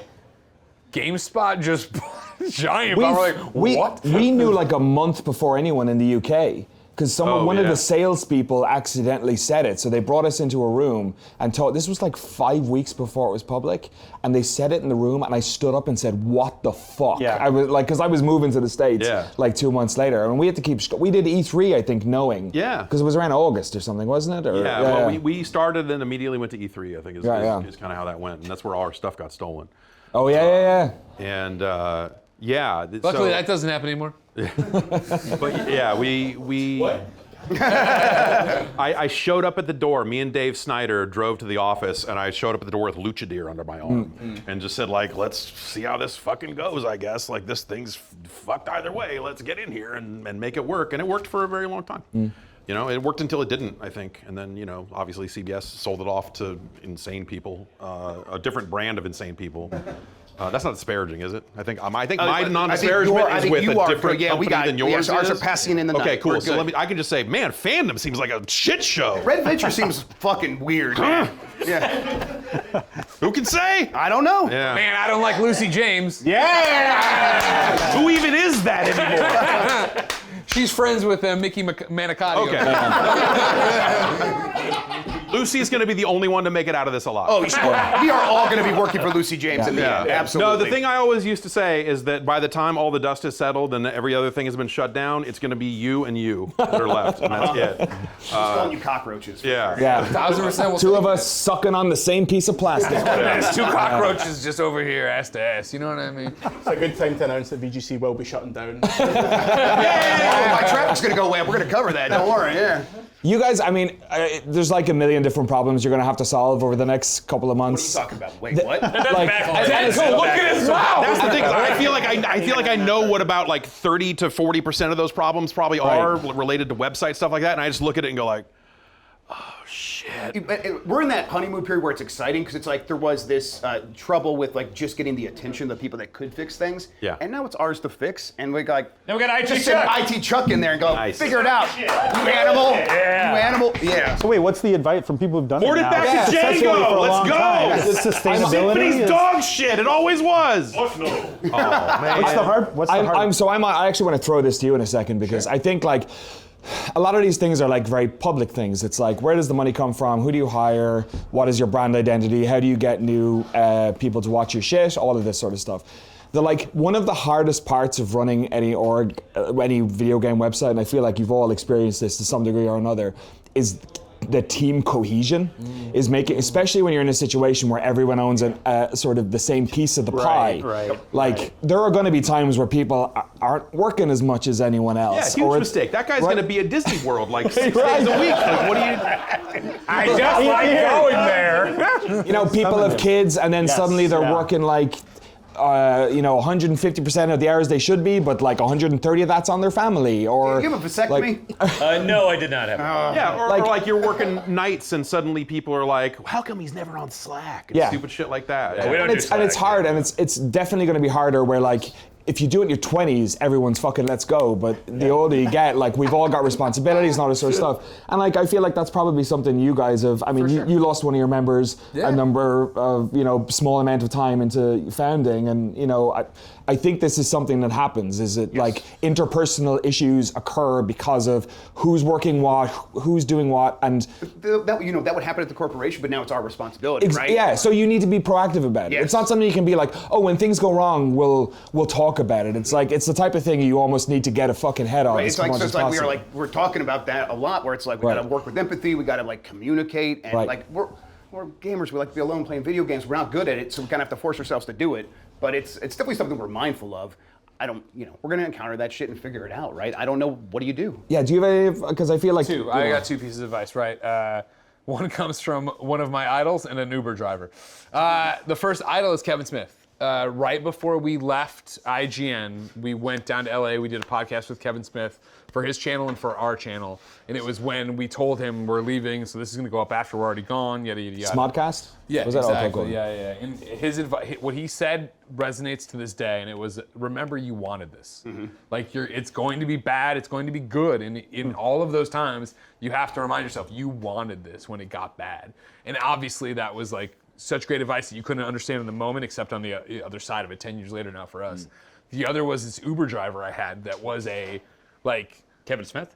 GameSpot just bought Giant Bomb. We're like, what? We knew like a month before anyone in the UK. Because one of the salespeople accidentally said it. So they brought us into a room and this was like 5 weeks before it was public. And they said it in the room and I stood up and said, what the fuck? Yeah. I was like, because I was moving to the States like 2 months later. And we had to we did E3, I think, knowing. Yeah. Because it was around August or something, wasn't it? Or, well, we started and immediately went to E3, I think is kind of how that went. And that's where all our stuff got stolen. Oh, yeah. And Luckily, that doesn't happen anymore. But yeah, I showed up at the door. Me and Dave Snyder drove to the office, and I showed up at the door with Lucha Deer under my arm, and just said, like, let's see how this fucking goes, I guess. Like, this thing's fucked either way. Let's get in here and make it work. And it worked for a very long time. It worked until it didn't, I think. And then, obviously CBS sold it off to insane people, a different brand of insane people. That's not disparaging, is it? I think my non-disparagement is with a different company than yours. Yes, ours are passing in the night. Okay, cool. So I can just say, man, fandom seems like a shit show. Red Venture seems fucking weird. Yeah. Who can say? I don't know. Yeah. Man, I don't like Lucy James. Yeah. Who even is that anymore? She's friends with Mickey Manicotti. Okay. Lucy's going to be the only one to make it out of this alive. Oh, we are all going to be working for Lucy James in the end. Absolutely. No, the thing I always used to say is that by the time all the dust is settled and every other thing has been shut down, it's going to be you and you that are left, and that's it. She's calling you cockroaches. Yeah. 1,000%. Two of us sucking on the same piece of plastic. There's two cockroaches just over here, ass to ass. You know what I mean? It's a good time to announce that VGC will be shutting down. My traffic's going to go away. We're going to cover that. Don't worry. Yeah. You guys, I mean, there's like a million different problems you're going to have to solve over the next couple of months. What are you talking about? Wait, what? Look at his mouth. That's the thing. I feel like I know what about like 30 to 40% of those problems probably are related to website stuff like that, and I just look at it and go like, We're in that honeymoon period where it's exciting because it's like there was this trouble with like just getting the attention of the people that could fix things. Yeah. And now it's ours to fix, and we got Now we got IT just Chuck. send IT Chuck in there and go Nice. figure it out. You animal. Yeah. You animal. Yeah. So wait, what's the advice from people who've done Port it it now? back to Successfully for Django. a Let's long go. time? Is it sustainability? Symphony's Is- dog shit. It always was. Oh, no. Oh man. What's the hard? I actually want to throw this to you in a second because I think like a lot of these things are like very public things. It's like, where does the money come from? Who do you hire? What is your brand identity? How do you get new people to watch your shit? All of this sort of stuff. One of the hardest parts of running any video game website, and I feel like you've all experienced this to some degree or another, is the team cohesion. Is making, especially when you're in a situation where everyone owns sort of the same piece of the pie. There are going to be times where people aren't working as much as anyone else. Yeah, huge mistake. That guy's going to be at Disney World like 6 days a week. Like, what do you? I just like going there. You know, people have kids, and then suddenly they're working like 150% of the hours they should be, but like 130 of that's on their family. Or You have a vasectomy? No, I did not have one. Yeah, or like you're working nights and suddenly people are like, how come he's never on Slack? And stupid shit like that. We don't do and it's Slack, hard, yeah. and it's definitely going to be harder where like, if you do it in your 20s, everyone's fucking let's go. But the older you get, like we've all got responsibilities and all this sort of stuff. And like I feel like that's probably something you guys have. I mean, you lost one of your members a number of small amount of time into founding, and I think this is something that happens. Is it like interpersonal issues occur because of who's working what, who's doing what, and that would happen at the corporation, but now it's our responsibility, right? Yeah. So you need to be proactive about it. Yes. It's not something you can be like, oh, when things go wrong, we'll talk about it. It's like it's the type of thing you almost need to get a fucking head on. Right, as much as possible. we're talking about that a lot, where it's like we gotta work with empathy, we gotta like communicate, and like we're gamers, we like to be alone playing video games. We're not good at it, so we kind of have to force ourselves to do it. But it's definitely something we're mindful of. We're gonna encounter that shit and figure it out, right? I don't know. What do you do? Yeah, do you have any? Because I feel like I got two pieces of advice, right? One comes from one of my idols and an Uber driver. The first idol is Kevin Smith. Right before we left IGN, we went down to LA. We did a podcast with Kevin Smith for his channel and for our channel. And it was when we told him we're leaving, so this is going to go up after we're already gone, yada, yada, yada. Smodcast? Yeah, Was that exactly. Yeah. And his advice, what he said resonates to this day, and it was, remember you wanted this. Mm-hmm. Like, it's going to be bad, it's going to be good, and in all of those times, you have to remind yourself, you wanted this when it got bad. And obviously that was like, such great advice that you couldn't understand in the moment, except on the other side of it 10 years later now for us. The other was this Uber driver I had that was Kevin Smith?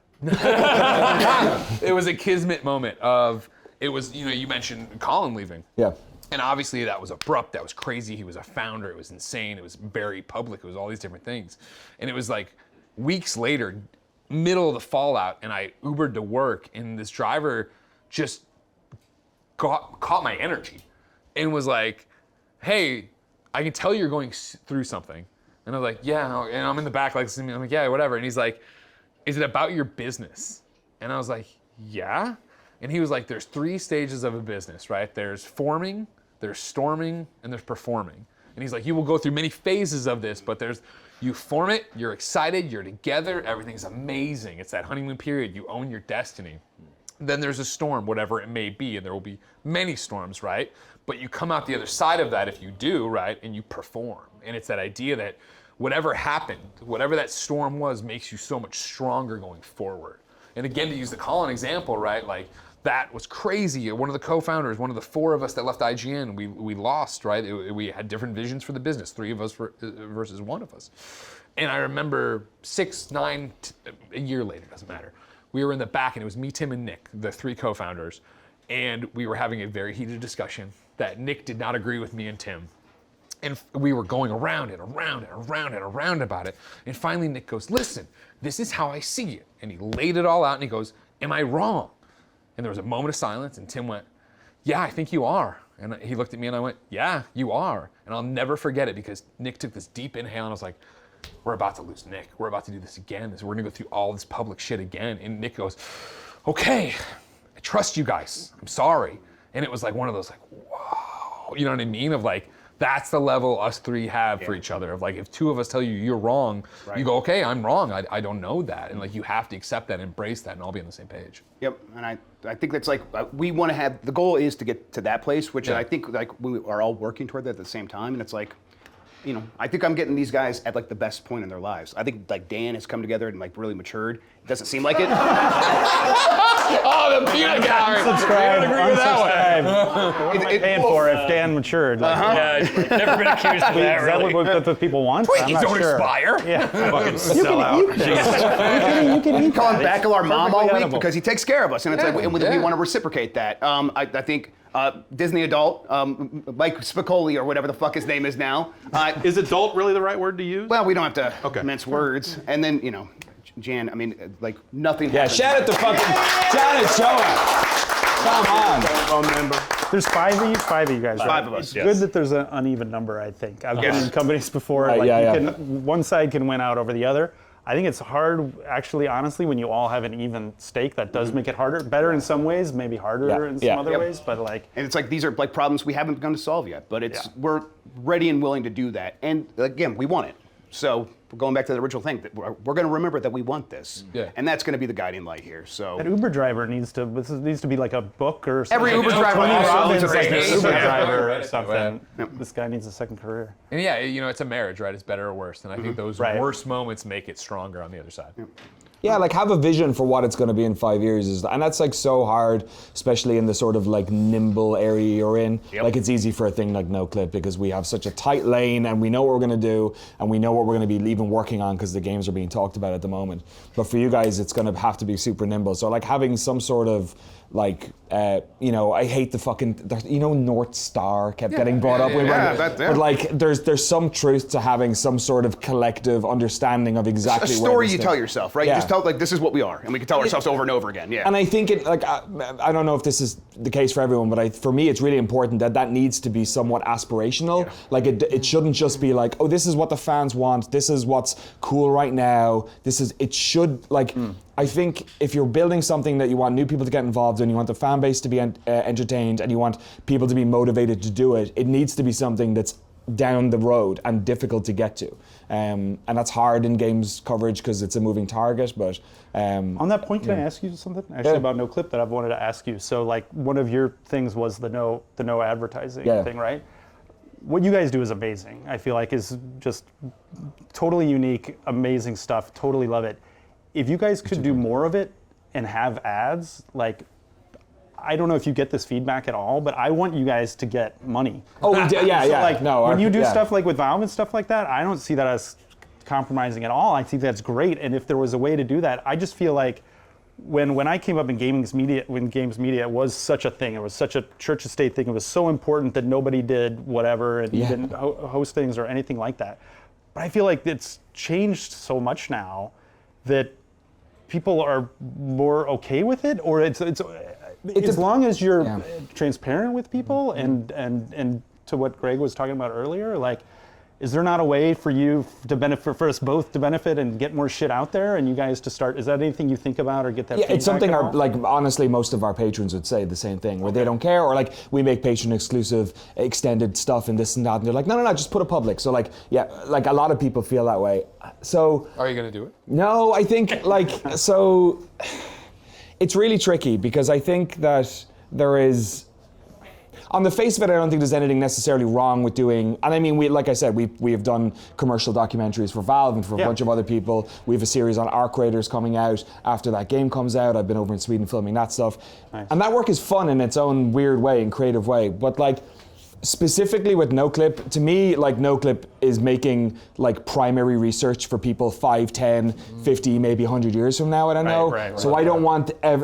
it was a kismet moment of, it was, you mentioned Colin leaving. Yeah. And obviously that was abrupt, that was crazy, he was a founder, it was insane, it was very public, it was all these different things. And it was like weeks later, middle of the fallout, and I Ubered to work, and this driver just caught my energy. And was like, hey, I can tell you're going through something. And I was like, yeah, and I'm in the back, like, I'm like, yeah, whatever. And he's like, is it about your business? And I was like, yeah. And he was like, there's 3 stages of a business, right? There's forming, there's storming, and there's performing. And he's like, you will go through many phases of this, but you form it, you're excited, you're together, everything's amazing. It's that honeymoon period, you own your destiny. Then there's a storm, whatever it may be, and there will be many storms, right? But you come out the other side of that if you do, right? And you perform. And it's that idea that whatever happened, whatever that storm was, makes you so much stronger going forward. And again, to use the Colin example, right? Like, that was crazy. One of the co-founders, one of the 4 of us that left IGN, we lost, right? We had different visions for the business, 3 of us versus 1 of us. And I remember 6, 9, a year later, doesn't matter. We were in the back, and it was me, Tim, and Nick, the 3 co-founders, and we were having a very heated discussion that Nick did not agree with me and Tim. And we were going around and around and around and around about it. And finally, Nick goes, listen, this is how I see it. And he laid it all out, and he goes, am I wrong? And there was a moment of silence, and Tim went, yeah, I think you are. And he looked at me, and I went, yeah, you are. And I'll never forget it, because Nick took this deep inhale, and I was like, we're about to lose Nick. We're about to do this again. We're gonna go through all this public shit again. And Nick goes, okay, I trust you guys. I'm sorry. And it was like one of those like, whoa, you know what I mean? Of like, That's the level us three have for each other. Of like, if two of us tell you you're wrong, you go, okay, I'm wrong. I don't know that, and like you have to accept that, embrace that, and all be on the same page. Yep, and I think that's like we want to have the goal is to get to that place, which I think like we are all working toward that at the same time, and it's like. You know, I think I'm getting these guys at like the best point in their lives. I think like Dan has come together and like really matured. It doesn't seem like it. Oh, the peanut gallery. Subscribe. I agree with that one. What am I paying for if Dan matured? Like, Yeah, never been accused of that, Is that really. what the people want? I'm Twinkies not don't sure. expire. Yeah. Fucking sell out. You can eat Call him that. Bacalar It's Mom all perfectly week edible. because he takes care of us, and it's like we want to reciprocate that. I think Disney adult, Mike Spicoli or whatever the fuck his name is now. Is adult really the right word to use? Well, we don't have to Okay. mince words, and then you know, Jan. I mean, like nothing. Yeah, happens. shout out to fucking Janet Shoa. Come on. There's five of you guys. Right? Five of us, It's yes. good that there's an uneven number. I think I've been Yes. in companies before. Right, like yeah, you yeah. can, one side can win out over the other. I think it's hard, actually, honestly, when you all have an even stake. That does make it harder. Better in some ways, maybe harder Yeah, in some yeah. other Yep. ways. But like, And it's like these are like problems we haven't begun to solve yet, but it's we're ready and willing to do that. And again, we want it. So we're going back to the original thing. That we're going to remember that we want this, and that's going to be the guiding light here. So an Uber driver needs to be like a book or something. every Uber driver Tony also Robbins owns a is like an business. Uber Yeah. driver or Right. something. This guy needs a second career. And yeah, you know, it's a marriage, right? It's better or worse. And I think those Right. worst moments make it stronger on the other side. Yeah, like have a vision for what it's going to be in 5 years, and that's like so hard, especially in the sort of like nimble area you're in. Yep. Like it's easy for a thing like NoClip because we have such a tight lane, and we know what we're going to do, and we know what we're going to be even working on because the games are being talked about at the moment. But for you guys, it's going to have to be super nimble. So like having some sort of like, you know, I hate the fucking, you know, North Star kept getting brought up. But like, there's some truth to having some sort of collective understanding of a exactly where story this you thing- tell yourself, right? Yeah. You just tell like this is what we are, and we can tell ourselves over and over again. Yeah. And I think it, like, I don't know if this is the case for everyone, but for me, it's really important that that needs to be somewhat aspirational. Like, it shouldn't just be like, oh, this is what the fans want. This is what's cool right now. It should, like, I think if you're building something that you want new people to get involved in, you want the fan base to be entertained, and you want people to be motivated to do it, it needs to be something that's down the road and difficult to get to. And that's hard in games coverage because it's a moving target, but... On that point, can I ask you something actually about NoClip that I've wanted to ask you? So like one of your things was the no advertising thing, right? What you guys do is amazing. I feel like is just totally unique, amazing stuff. Totally love it. If you guys could do more of it and have ads, like, I don't know if you get this feedback at all, but I want you guys to get money. Oh, yeah. Like, no, when you do stuff like with Valve and stuff like that, I don't see that as compromising at all. I think that's great. And if there was a way to do that, I just feel like when I came up in games media, it was such a thing. It was such a church and state thing. It was so important that nobody did whatever and didn't host things or anything like that. But I feel like it's changed so much now that people are more okay with it, or it's as long as you're transparent with people and to what Greg was talking about earlier, like, is there not a way for you to benefit, for us both to benefit and get more shit out there, and you guys to start? Is that anything you think about or get that? Yeah, it's something feedback at all? like honestly most of our patrons would say the same thing, where they don't care, or like we make patron exclusive extended stuff and this and that, and they're like, no, just put it public. So like, yeah, like a lot of people feel that way. So Are you gonna do it? no, I think like so. It's really tricky because I think that there is. On the face of it, I don't think there's anything necessarily wrong with doing, and I mean, like I said, we have done commercial documentaries for Valve and for a bunch of other people. We have a series on Arc Raiders coming out after that game comes out. I've been over in Sweden filming that stuff. Nice. And that work is fun in its own weird way and creative way. But like, specifically with NoClip, to me, like NoClip is making like primary research for people 5, 10, 50, maybe 100 years from now, I don't know. So I don't want, I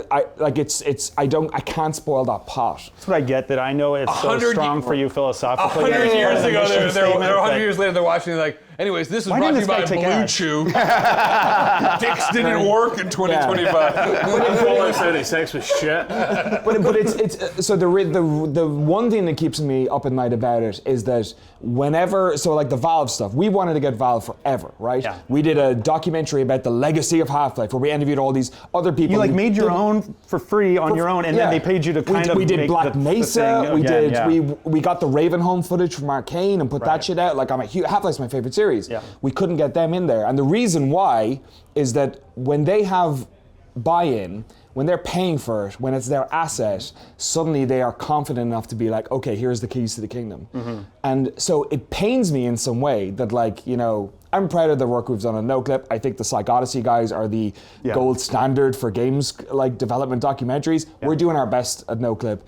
can't spoil that pot. That's what I get. That I know it's so 100 strong for you philosophically. 100 years ago, Mission they're 100 statement, years later, they're watching like, anyways, this is Why brought to didn't you by this guy take Blue ads? Chew. Dicks didn't work in 2025. Fallout 76 was shit. But it's so the one thing that keeps me up at night about it is that whenever, so like the Valve stuff, we wanted to get Valve forever, right? Yeah. We did a documentary about the legacy of Half-Life where we interviewed all these other people. You like who made your did- own for free on your own, and then they paid you to kind of we did make Black the Mesa. thing We again, did. yeah. We got the Ravenholm footage from Arcane and put that shit out. Like Half-Life's my favorite series. Yeah. We couldn't get them in there, and the reason why is that when they have buy-in, when they're paying for it, when it's their asset, suddenly they are confident enough to be like, okay, here's the keys to the kingdom. And so it pains me in some way that, like, you know, I'm proud of the work we've done on NoClip. I think the Psych Odyssey guys are the gold standard for games like development documentaries. We're doing our best at NoClip.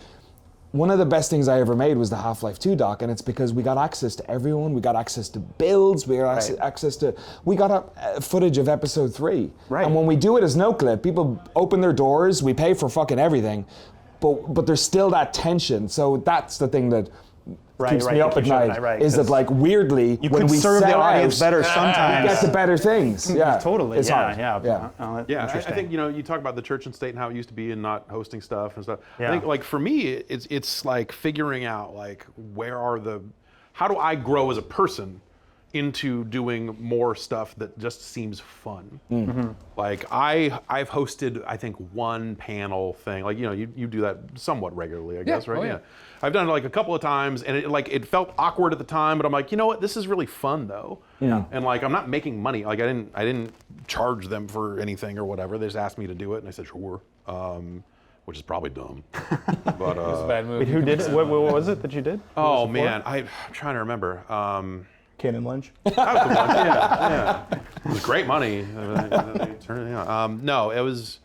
One of the best things I ever made was the Half-Life 2 doc, and it's because we got access to everyone. We got access to builds. We got access to. We got footage of Episode 3. Right. And when we do it as NoClip, people open their doors. We pay for fucking everything, but there's still that tension. So that's the thing that keeps me up at night. Is that, like, weirdly You when could we serve sell the audience out, better we sometimes. get to better things. Yeah, Totally. It's hard. Yeah. I think, you know, you talk about the church and state and how it used to be and not hosting stuff and stuff. Yeah. I think, like, for me, it's like figuring out, like, how do I grow as a person into doing more stuff that just seems fun. Like I've hosted, I think, one panel thing. Like, you know, you do that somewhat regularly, I guess, right? Oh, yeah. I've done it like a couple of times, and it felt awkward at the time, but I'm like, you know what, this is really fun though. Yeah. And like, I'm not making money. Like, I didn't charge them for anything or whatever. They just asked me to do it, and I said sure. Which is probably dumb. But It's a bad move. Wait, who did it? What was it that you did? oh man, I'm trying to remember. Cannon Lunch. That was the one. Yeah. It was great money. No, it was.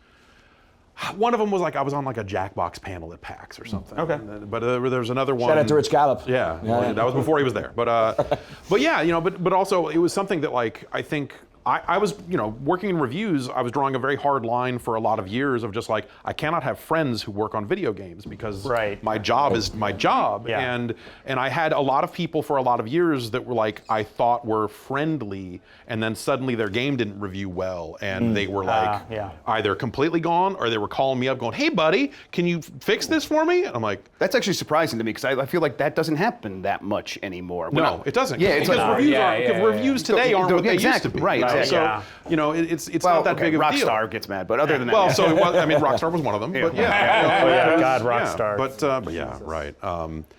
One of them was like I was on like a Jackbox panel at PAX or something. Okay. But there was another one. Shout out to Rich Gallup. Yeah, that was before he was there. But yeah, you know, but also it was something that, like, I think I was, you know, working in reviews. I was drawing a very hard line for a lot of years of just like, I cannot have friends who work on video games because my job is my job. Yeah. And I had a lot of people for a lot of years that were like, I thought were friendly, and then suddenly their game didn't review well, and they were like either completely gone or they were calling me up going, hey buddy, can you fix this for me? And I'm like, that's actually surprising to me because I feel like that doesn't happen that much anymore. No, it doesn't. Yeah, it's because like, reviews today aren't what they used to be. Right. So, you know, it's not that big of a deal. Rockstar gets mad, but other than that. Well, so it was, I mean, Rockstar was one of them. But yeah. God, Rockstar. But yeah, right.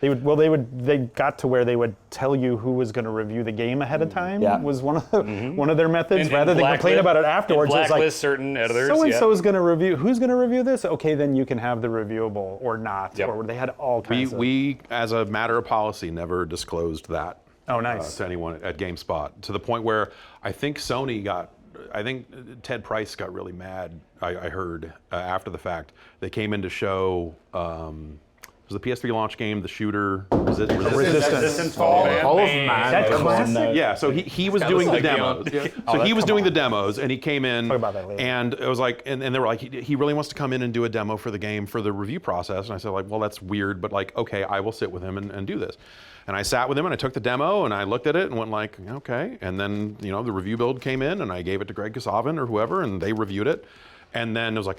They got to where they would tell you who was going to review the game ahead of time. Yeah. Was one of their methods, And rather than complain about it afterwards. And It's like, blacklist certain editors. so and so is going to review. Who's going to review this? Okay, then you can have the reviewable or not. Yep. Or they had all kinds of. We, as a matter of policy, never disclosed that. Oh, nice. To anyone at GameSpot, to the point where I think Ted Price got really mad. I heard after the fact. They came in to show. It was the PS3 launch game, the shooter Resistance. All of That classic. Yeah, so he was doing the demos. So he was doing the demos, and he came in, Talk about that later. and it was like, and they were like, he really wants to come in and do a demo for the game for the review process. And I said, like, well, that's weird, but like, okay, I will sit with him and do this. And I sat with him, and I took the demo, and I looked at it, and went like, okay. And then, you know, the review build came in, and I gave it to Greg Kasavin or whoever, and they reviewed it. And then it was like,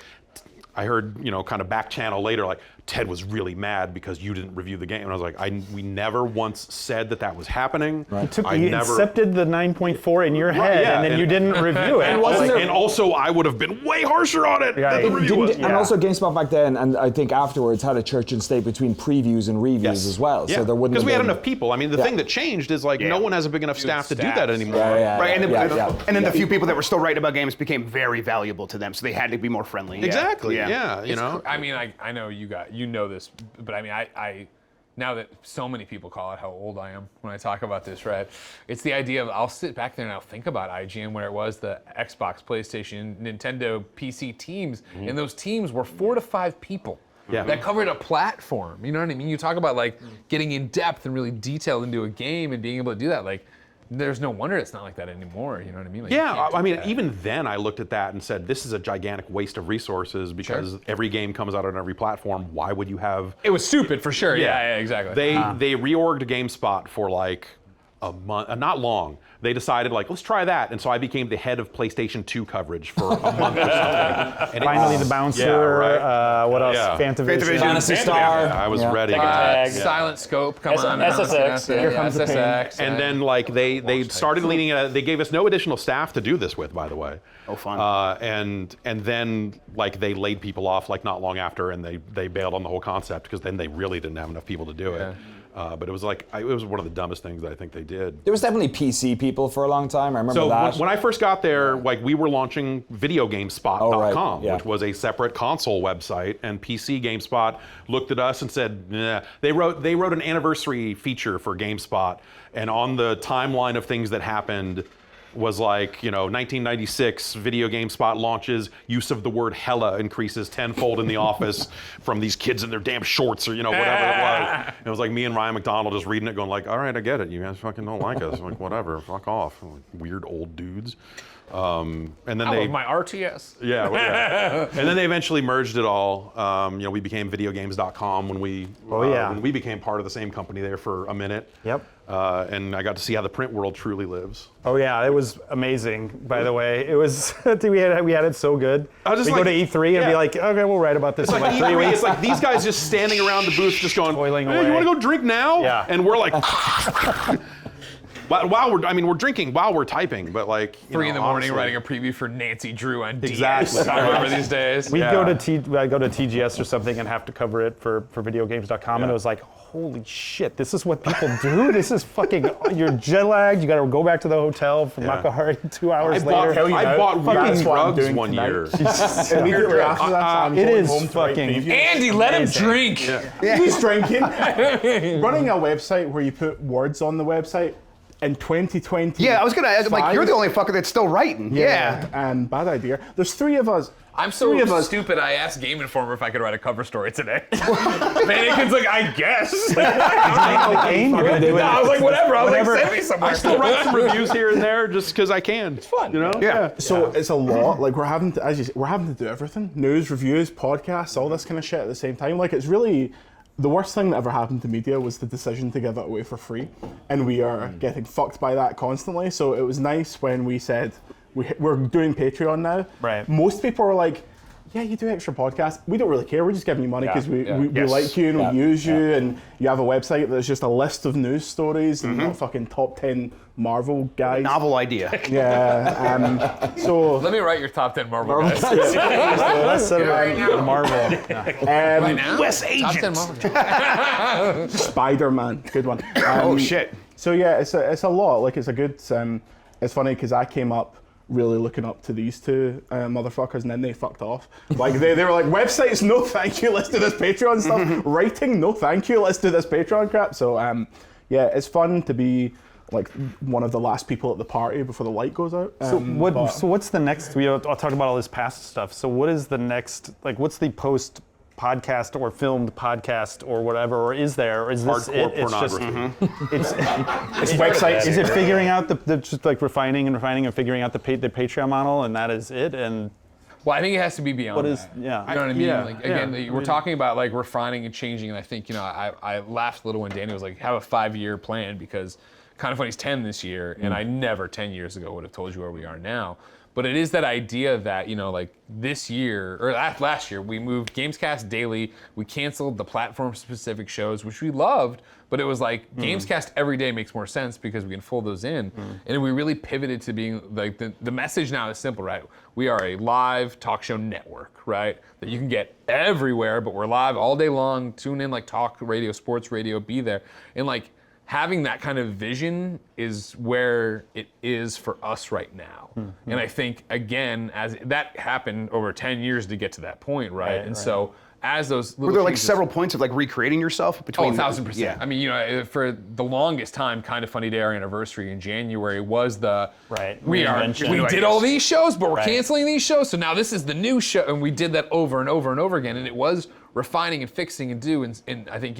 I heard, you know, kind of back channel later, like, Ted was really mad because you didn't review the game. And I was like, we never once said that was happening. You accepted the 9.4 in your head, yeah, and then you didn't review it. And also, I would have been way harsher on it than the review was. And also, GameSpot back then, and I think afterwards, had a church and state between previews and reviews as well. Yeah. So there wouldn't because we had been- enough people. I mean, the thing that changed is like no one has a big enough staff to do that anymore. Right, and then the few people that were still writing about games became very valuable to them, so they had to be more friendly. Exactly. Yeah. You know. I mean, I know you know this, but I mean, I now that so many people call it how old I am when I talk about this, right? It's the idea of I'll sit back there and I'll think about IGN where it was the Xbox, PlayStation, Nintendo, PC teams, and those teams were 4 to 5 people. Yeah. That covered a platform. You know what I mean? You talk about like getting in depth and really detailed into a game and being able to do that. Like, there's no wonder it's not like that anymore. You know what I mean? Like, yeah, I mean, even then I looked at that and said, this is a gigantic waste of resources because every game comes out on every platform. Why would you have... It was stupid for sure. Yeah, exactly. They reorged GameSpot for like a month, not long. They decided like, let's try that, and so I became the head of PlayStation 2 for a month or something. And Finally, the bouncer. Yeah, right. What else? Yeah. Fantavision. Fantasy Star. I was ready. Tag. Silent Scope, come on. SSX, Yeah, Here comes the pain. SSX. And then like they started leaning it. They gave us no additional staff to do this with, by the way. Oh, fun. And then like they laid people off like not long after, and they bailed on the whole concept because then they really didn't have enough people to do it. But it was like it was one of the dumbest things that I think they did. There was definitely PC people for a long time. I remember So that. when I first got there, like we were launching videogamespot.com, Oh, right. Yeah. which was a separate console website, and PC GameSpot looked at us and said, nah. They wrote an anniversary feature for GameSpot, and on the timeline of things that happened was like, 1996 Video GameSpot launches, use of the word hella increases tenfold in the office from these kids in their damn shorts or, whatever it was. And it was like me and Ryan MacDonald just reading it going like, all right, I get it. You guys fucking don't like us. Like, whatever, fuck off. Like, weird old dudes. And then I they... love my RTS. Yeah, well, yeah. And then they eventually merged it all. We became videogames.com when we became part of the same company there for a minute. Yep. And I got to see how the print world truly lives. Oh yeah, it was amazing. By the way, it was we had it so good. I was just we like, go to E3 and be like, okay, we'll write about this in like 3 weeks. It's like these guys just standing around the booth, just going, Toiling hey, away. you want to go drink now? Yeah. And we're like, while we're drinking while we're typing, but like 3 in the morning honestly, writing a preview for Nancy Drew on Exactly. DS. I remember these days. We'd go to TGS or something and have to cover it for videogames.com, and it was like, holy shit, this is what people do? This is fucking, you're jet lagged, you gotta go back to the hotel from Makahari 2 hours later. I bought That's weird what I'm drugs doing one tonight. year. Immediately after that, I'm it going is home to write fucking- previews. Andy, let him drink. He's drinking. Running a website where you put words on the website in 2020. Yeah, I was gonna ask, like, you're the only fucker that's still writing. Yeah. And bad idea. There's 3 of us. I'm so 3 of us. stupid, I asked Game Informer if I could write a cover story today. Mannequin's like, I guess. I was like, whatever. I was like, send me somewhere. I still write some reviews here and there just because I can. It's fun. Yeah. So it's a lot. Like we're having to do everything: news, reviews, podcasts, all this kind of shit at the same time. Like it's really the worst thing that ever happened to media was the decision to give it away for free, and we are getting fucked by that constantly. So it was nice when we said we're doing Patreon now. Right. Most people are like, yeah, you do extra podcasts. We don't really care. We're just giving you money because we Yes. like you and we use you, and you have a website that's just a list of news stories and not fucking top 10 Marvel guys. Novel idea. Yeah. So Let me write your top 10 Marvel guys. Let's set about Marvel. Right now? Wes Top 10 Agents. Marvel guys. Spider-Man, good one. Oh shit. So yeah, it's a lot. Like it's a good. It's funny because I came up really looking up to these 2 motherfuckers, and then they fucked off. Like they were like, websites, no thank you. Let's do this Patreon stuff. Writing, no thank you. Let's do this Patreon crap. So yeah, it's fun to be like one of the last people at the party before the light goes out. So what's the next? I'll talk about all this past stuff. So what is the next? Like, what's the post podcast or filmed podcast or whatever? Or is there? Or is this Hardcore it? It's just pornography. it's websites. Is it figuring out the just like refining and figuring out the Patreon model, and that is it? And Well, I think it has to be beyond what is? that. Yeah. You know what I mean? Yeah, Like again, we're talking about like refining and changing, and I think I laughed a little when Danny was like, have a 5-year plan, because Kind of Funny's 10 this year, and I never 10 years ago would have told you where we are now. But it is that idea that, like this year, or last year, we moved Gamescast daily. We canceled the platform-specific shows, which we loved, but it was like Gamescast every day makes more sense because we can fold those in. And we really pivoted to being like, the message now is simple, right? We are a live talk show network, right? That you can get everywhere, but we're live all day long. Tune in, like talk radio, sports radio, be there. And like, having that kind of vision is where it is for us right now. And I think, again, as that happened over 10 years to get to that point, right? And so as those little Were there like changes- several points of like recreating yourself between? 1,000%. Yeah. I mean, for the longest time, Kind of Funny Day, our anniversary in January was the we reinvention. did all these shows, but we're Right. canceling these shows, so now this is the new show, and we did that over and over and over again, and it was refining and fixing and I think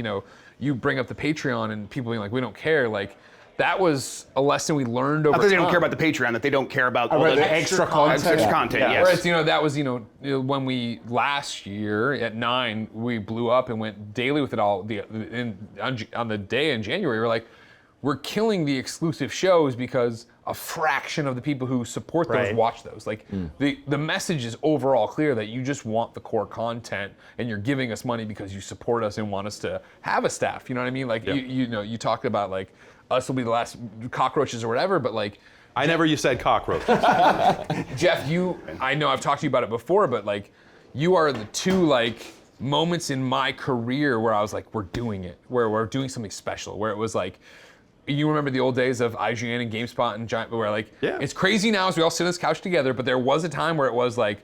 you bring up the Patreon and people being like, we don't care, like. That was a lesson we learned over Not that they time. don't care about the Patreon, that they don't care about all About the the extra content. Extra content, Yeah. yes. Whereas, that was, when we last year at 9, we blew up and went daily with it all. On the day in January, we're like, we're killing the exclusive shows because a fraction of the people who support those watch those. Like the message is overall clear that you just want the core content and you're giving us money because you support us and want us to have a staff. You know what I mean? Like you know, you talked about like us will be the last cockroaches or whatever, but like I never you said cockroaches. Jeff, I know I've talked to you about it before, but like you are the two like moments in my career where I was like, we're doing it, where we're doing something special, where it was like, you remember the old days of IGN and GameSpot and Giant, where like, it's crazy now as we all sit on this couch together, but there was a time where it was like,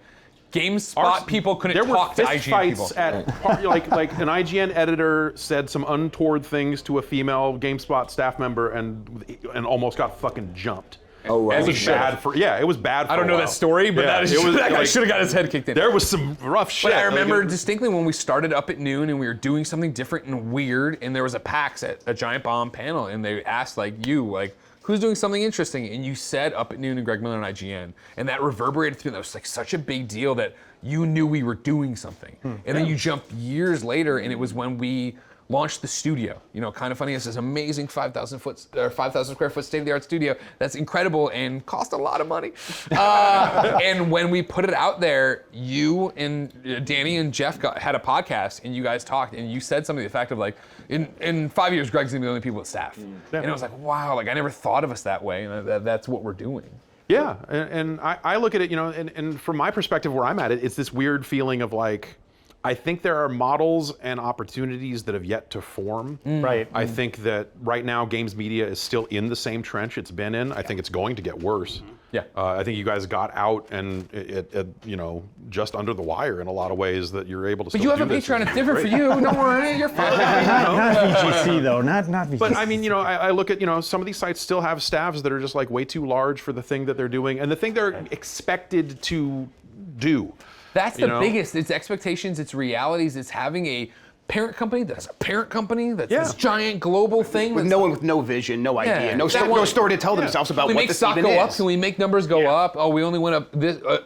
GameSpot people couldn't talk to IGN people. Like an IGN editor said some untoward things to a female GameSpot staff member and almost got fucking jumped. Oh, right. It was bad for it was bad for I don't know that story, but that guy should have got his head kicked in. There was some rough shit. But I remember distinctly when we started up at noon and we were doing something different and weird, and there was a PAX at a Giant Bomb panel, and they asked who's doing something interesting? And you said Up at Noon and Greg Miller and IGN, and that reverberated through. That was like such a big deal that you knew we were doing something. And then you jumped years later, and it was when we launched the studio. You know, Kind of Funny is this amazing 5,000 square foot state-of-the-art studio that's incredible and cost a lot of money. And when we put it out there, you and Danny and Jeff had a podcast, and you guys talked, and you said something to the fact of like, in 5 years, Greg's gonna be the only people with staff. And it was like, wow, like I never thought of us that way, and that's what we're doing. Yeah, and I look at it, you know, and from my perspective where I'm at it's this weird feeling of like, I think there are models and opportunities that have yet to form. Right. I think that right now games media is still in the same trench it's been in. I think it's going to get worse. Yeah. I think you guys got out and it you know, just under the wire in a lot of ways that you're able to. But you have a Patreon. It's different for you. Don't worry, you're fine. Not VGC though. Not VGC. But I mean, you know, I look at, you know, some of these sites still have staffs that are just like way too large for the thing that they're doing and the thing they're expected to do. That's the biggest. It's expectations, it's realities, it's having a parent company that's a parent company that's this giant global thing. With no one with no vision, no idea, no story to tell themselves about what this even is. Can we make stock go up? Can we make numbers go up? Oh, we only went up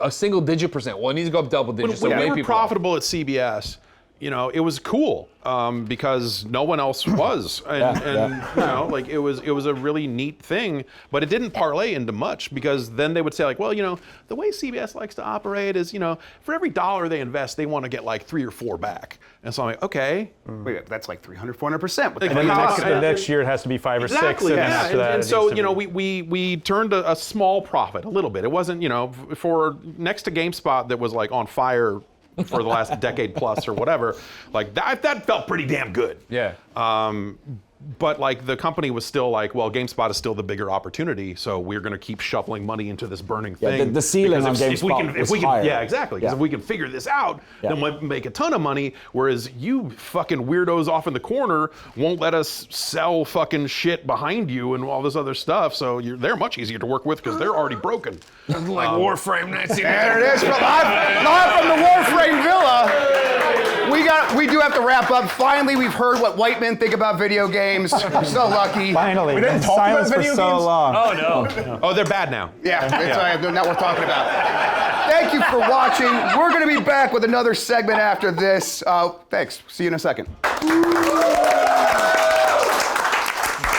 a single digit percent. Well, it needs to go up double digits. When we were profitable at CBS, you know, it was cool because no one else was, and you know, like it was a really neat thing, but it didn't parlay into much because then they would say like, well, you know, the way CBS likes to operate is, you know, for every $1 they invest, they want to get like 3 or 4 back, and so I'm like, okay, wait, that's like 300, 400%. And then the next year it has to be 5 or 6, and then after that. And so you know, we turned a small profit a little bit. It wasn't, you know, for next to GameSpot that was like on fire for the last decade plus or whatever, like that felt pretty damn good. Yeah. But like the company was still like, well, GameSpot is still the bigger opportunity, so we're going to keep shuffling money into this burning thing. The ceiling on GameSpot was higher. Yeah, exactly. Because if we can figure this out, then we'll make a ton of money. Whereas you fucking weirdos off in the corner won't let us sell fucking shit behind you and all this other stuff. So they're much easier to work with because they're already broken. Like Warframe. There it is, live from the Warframe Villa. We do have to wrap up. Finally, we've heard what white men think about video games. We're so lucky. Finally, we didn't talk silence about video for so long. Oh no. Oh, they're bad now. Yeah, it's not worth talking about. Thank you for watching. We're going to be back with another segment after this. Thanks. See you in a second.